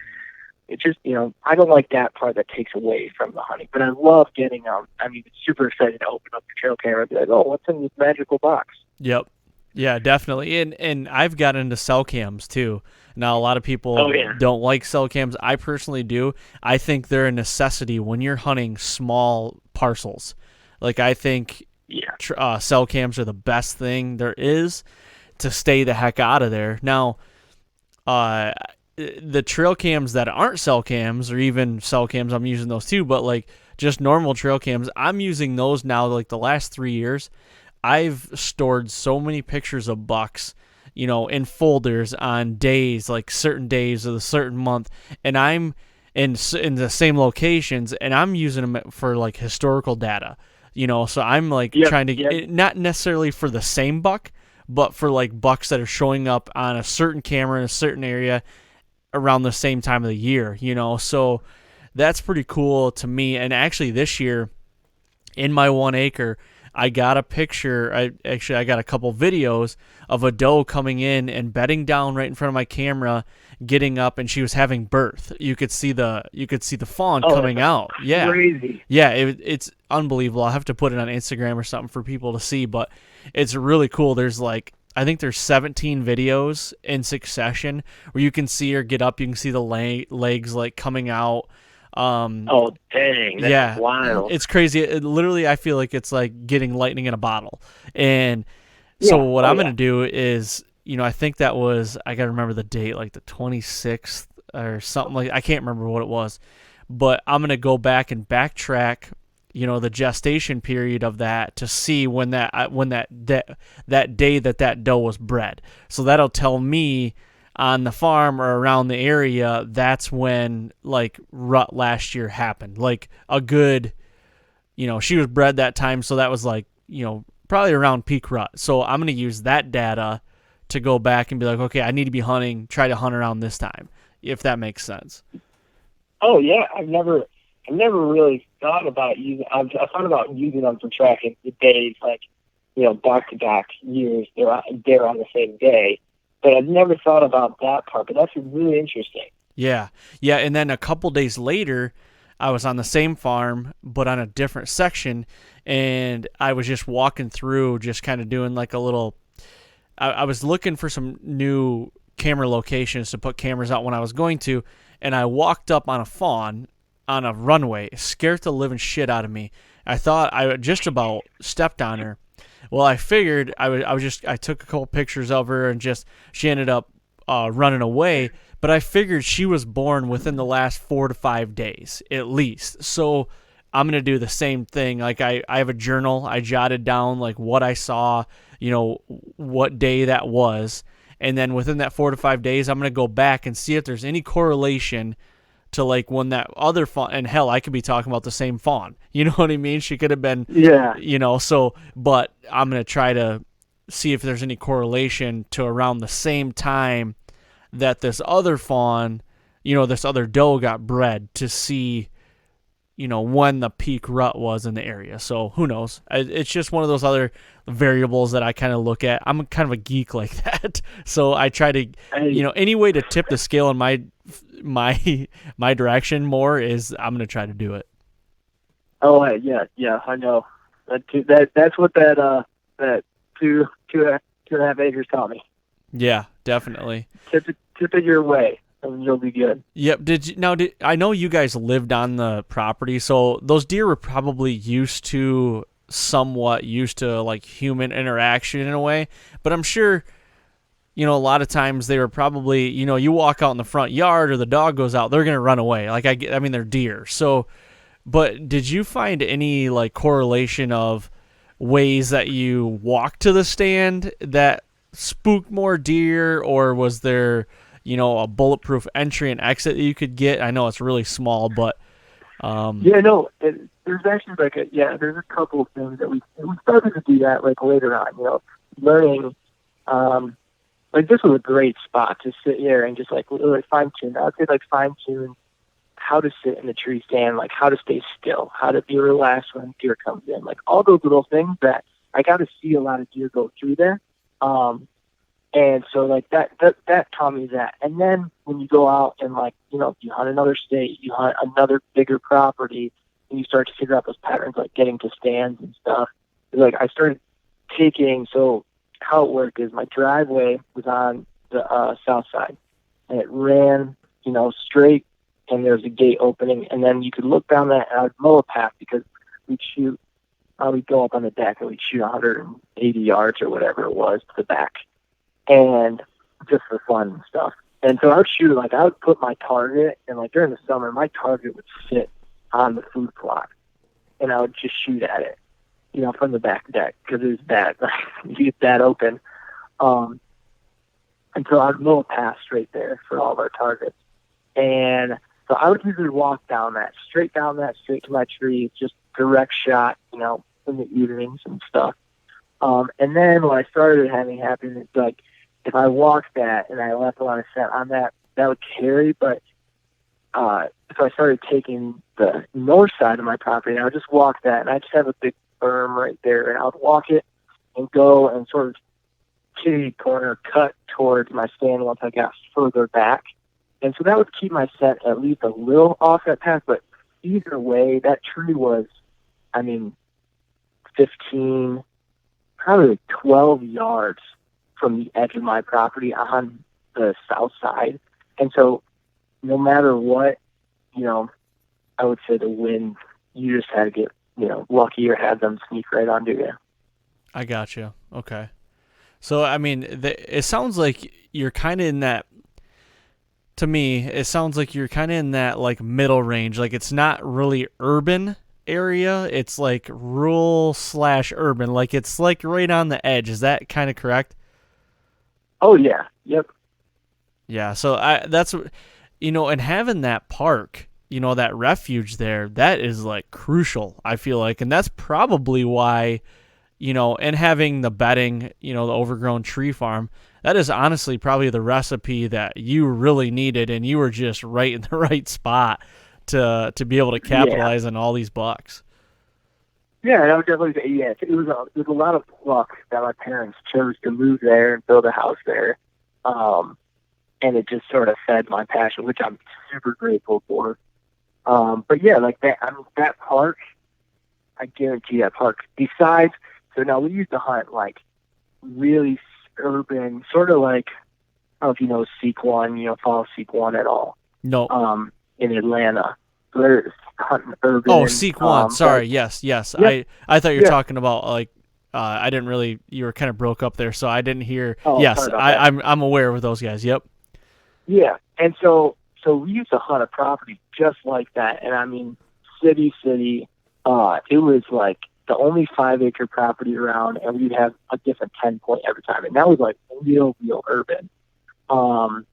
[SPEAKER 3] it just I don't like that part that takes away from the hunting. But I love getting it's super excited to open up the trail camera and be like, oh, what's in this magical box?
[SPEAKER 1] Yep. Yeah, definitely. And I've got into cell cams too. Now, a lot of people don't like cell cams. I personally do. I think they're a necessity when you're hunting small parcels. Like, I think cell cams are the best thing there is to stay the heck out of there. Now, the trail cams that aren't cell cams, or even cell cams, I'm using those too, but like just normal trail cams, I'm using those now like the last 3 years. I've stored so many pictures of bucks, in folders on days, like certain days of a certain month, and I'm in the same locations, and I'm using them for like historical data, so I'm like trying to get, not necessarily for the same buck, but for like bucks that are showing up on a certain camera in a certain area around the same time of the year, so that's pretty cool to me. And actually this year in my 1 acre, I got a picture. I got a couple videos of a doe coming in and bedding down right in front of my camera, getting up, and she was having birth. You could see the fawn coming out. Yeah,
[SPEAKER 3] crazy.
[SPEAKER 1] Yeah, it's unbelievable. I'll have to put it on Instagram or something for people to see, but it's really cool. There's I think there's 17 videos in succession where you can see her get up. You can see the legs like coming out.
[SPEAKER 3] Oh dang! That's wild.
[SPEAKER 1] It's crazy. Literally, I feel like it's like getting lightning in a bottle. And so what I'm gonna do is, I think that was, I gotta remember the date, like the 26th or something like. I can't remember what it was, but I'm gonna go back and backtrack, the gestation period of that to see when that day that doe was bred. So that'll tell me on the farm or around the area, that's when like rut last year happened. Like a good, she was bred that time, so that was like, probably around peak rut. So I'm going to use that data to go back and be like, okay, I need to be try to hunt around this time, if that makes sense.
[SPEAKER 3] Oh yeah, I've never really thought about using. I thought about using them for tracking the days, like back to back years. They're on the same day. But I've never thought about that part, but that's really interesting.
[SPEAKER 1] Yeah. Yeah, and then a couple days later, I was on the same farm, but on a different section, and I was just walking through, just kind of doing like a little... I was looking for some new camera locations to put cameras out when I was going to, and I walked up on a fawn on a runway. It scared the living shit out of me. I thought I just about stepped on her. Well, I figured I took a couple pictures of her, and she ended up running away. But I figured she was born within the last 4 to 5 days at least. So I'm gonna do the same thing. Like I have a journal. I jotted down like what I saw, what day that was, And then within that 4 to 5 days, I'm going to go back and see if there's any correlation to like when that other fawn, and hell, I could be talking about the same fawn. You know what I mean? She could have been, so, but I'm going to try to see if there's any correlation to around the same time that this other fawn, this other doe got bred, to see, when the peak rut was in the area. So who knows? It's just one of those other variables that I kind of look at. I'm kind of a geek like that. So I try to, any way to tip the scale in my direction more is I'm going to try to do it.
[SPEAKER 3] Oh, yeah, I know. That's what that 2.5 acres taught me.
[SPEAKER 1] Yeah, definitely.
[SPEAKER 3] Tip it your way, and you'll be good.
[SPEAKER 1] Yep. I know you guys lived on the property, so those deer were probably somewhat used to like human interaction in a way, but I'm sure, a lot of times they were probably, you walk out in the front yard or the dog goes out, they're going to run away. Like they're deer. So, but did you find any like correlation of ways that you walked to the stand that spooked more deer, or was there, a bulletproof entry and exit that you could get? I know it's really small, but there's actually there's a couple of things that we started to do that like later on, learning. Like this was a great spot to sit here and just like really fine tune. I would say like fine tune how to sit in the tree stand, like how to stay still, how to be relaxed when deer comes in, like all those little things that I got to see a lot of deer go through there. And so like that taught me that. And then when you go out and like, you hunt another state, you hunt another bigger property, and you start to figure out those patterns, like getting to stands and stuff. Like I started so how it worked is my driveway was on the south side, and it ran, straight, and there was a gate opening, and then you could look down that, and I would mow a path because we'd go up on the deck and we'd shoot 180 yards or whatever it was to the back, and just for fun and stuff. And so I would shoot, like I would put my target, and like during the summer, my target would sit on the food plot, and I would just shoot at it, from the back deck, because it was that, you get that open. And so I'd mow a path straight there for all of our targets. And so I would usually walk straight to my tree, just direct shot, in the evenings and stuff. And then what I started having happen is like, if I walked that and I left a lot of scent on that, that would carry. But so I started taking the north side of my property, and I would just walk that, and I just have a big berm right there, and I would walk it and go and sort of kitty corner cut towards my stand once I got further back. And so that would keep my scent at least a little off that path. But either way, that tree was, 15, probably 12 yards from the edge of my property on the south side. And so no matter what, I would say the wind, you just had to get, lucky or have them sneak right onto you. I got you. Okay. So, it sounds like you're kind of in that, to me, it sounds like you're kind of in that like middle range. Like it's not really urban area. It's like rural/urban. Like it's like right on the edge. Is that kind of correct?
[SPEAKER 3] Oh yeah. Yep.
[SPEAKER 1] Yeah. So that's, and having that park, that refuge there, that is like crucial, I feel like. And that's probably why, and having the bedding, the overgrown tree farm, that is honestly probably the recipe that you really needed, and you were just right in the right spot to be able to capitalize on all these bucks.
[SPEAKER 3] Yeah, I would definitely say, yeah, it was a lot of luck that my parents chose to move there and build a house there. And it just sort of fed my passion, which I'm super grateful for. But yeah, like that, that park, I guarantee that park, besides, so now we used to hunt like really urban, sort of like, I don't know if you know Seek1, follow Seek1 at all.
[SPEAKER 1] No.
[SPEAKER 3] In Atlanta. So they're hunting urban.
[SPEAKER 1] Oh, Seek1. Sorry. Yes. Yep. I thought you were talking about like, I didn't really, you were kind of broke up there, so I didn't hear.
[SPEAKER 3] Oh,
[SPEAKER 1] yes. I'm aware of those guys. Yep.
[SPEAKER 3] Yeah. And so we used to hunt a property just like that. And city, it was like the only 5-acre property around, and we'd have a different 10 point every time. And that was like real urban. And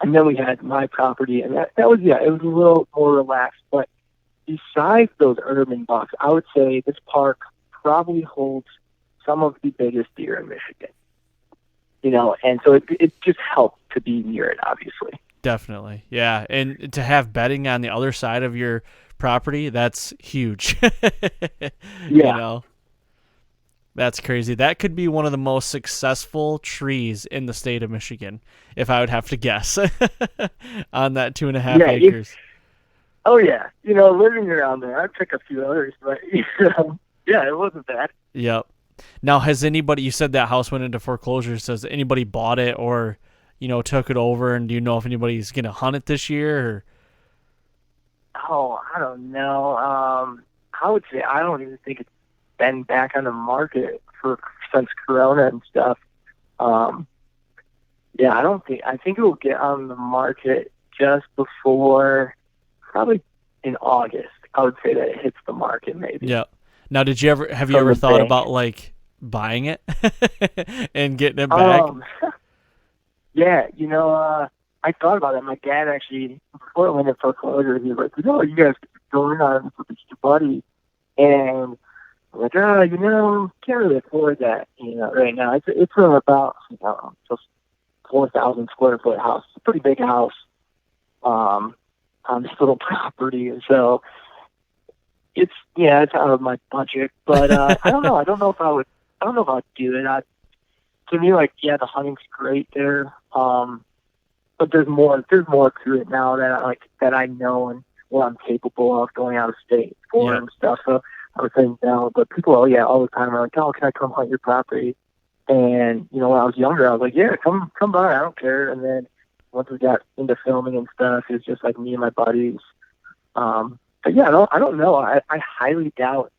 [SPEAKER 3] then we had my property, and that was, it was a little more relaxed. But besides those urban bucks, I would say this park probably holds some of the biggest deer in Michigan. And so it just helped to be near it, obviously.
[SPEAKER 1] Definitely. Yeah. And to have bedding on the other side of your property, that's huge.
[SPEAKER 3] Yeah.
[SPEAKER 1] That's crazy. That could be one of the most successful trees in the state of Michigan, if I would have to guess, on that 2.5 acres.
[SPEAKER 3] Oh, yeah. Living around there, I'd pick a few others, but, yeah, it wasn't bad.
[SPEAKER 1] Yep. Now, has anybody, you said that house went into foreclosure, has anybody bought it or, took it over, and do you know if anybody's going to hunt it this year? Or?
[SPEAKER 3] Oh, I don't know. I would say I don't even think it's been back on the market since Corona and stuff. Yeah, I think it will get on the market just before, probably in August. I would say that it hits the market maybe.
[SPEAKER 1] Yeah. Now, have you ever thought about like buying it and getting it back?
[SPEAKER 3] Yeah, I thought about it. My dad actually, before it went in foreclosure, he was like, you guys going on with your buddy. And I'm like, can't really afford that, right now. It's about, just 4,000 square foot house. It's a pretty big house on this little property. And so it's out of my budget. But I don't know. I don't know if I'd do it. To me, the hunting's great there. But there's more to it now that I know and what I'm capable of going out of state for and stuff. So I was saying no, but people, all the time are like, oh, can I come hunt your property? And, when I was younger, I was like, yeah, come by, I don't care. And then once we got into filming and stuff, it was just like me and my buddies. But yeah, I don't know. I highly doubt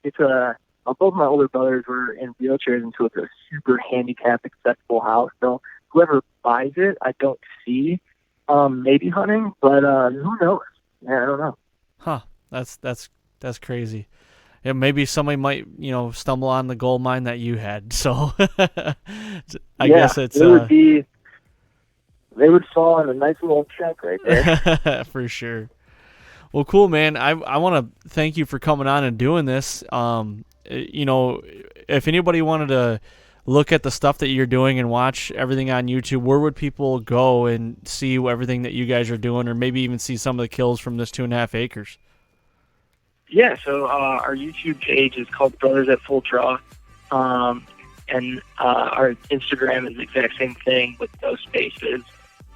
[SPEAKER 3] both my older brothers were in wheelchairs, and so it's a super handicap accessible house. So whoever buys it, I don't see maybe hunting, but who knows? Yeah, I don't know.
[SPEAKER 1] Huh. That's crazy. Yeah, maybe somebody might, stumble on the gold mine that you had. So I guess it's
[SPEAKER 3] they would fall in a nice little check right there.
[SPEAKER 1] For sure. Well, cool, man. I want to thank you for coming on and doing this. If anybody wanted to look at the stuff that you're doing and watch everything on YouTube, where would people go and see everything that you guys are doing, or maybe even see some of the kills from this 2.5 acres?
[SPEAKER 3] Yeah, so our YouTube page is called Brothers at Full Draw, and our Instagram is the exact same thing with no spaces.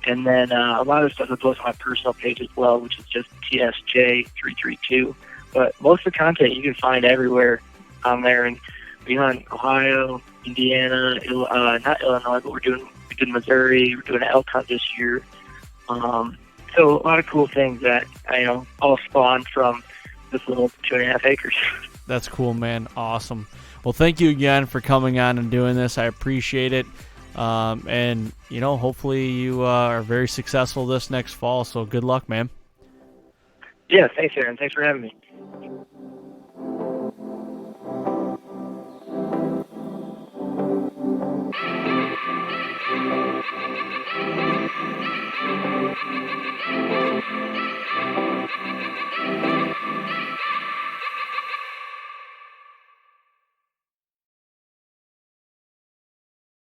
[SPEAKER 3] And then a lot of stuff I post on my personal page as well, which is just TSJ332. But most of the content you can find everywhere on there. And we hunt Ohio, Indiana, not Illinois, but we did Missouri. We're doing an elk hunt this year. So a lot of cool things that all spawned from this little 2.5 acres.
[SPEAKER 1] That's cool, man. Awesome. Well, thank you again for coming on and doing this. I appreciate it. And hopefully you are very successful this next fall. So good luck, man.
[SPEAKER 3] Yeah, thanks, Aaron. Thanks for having me.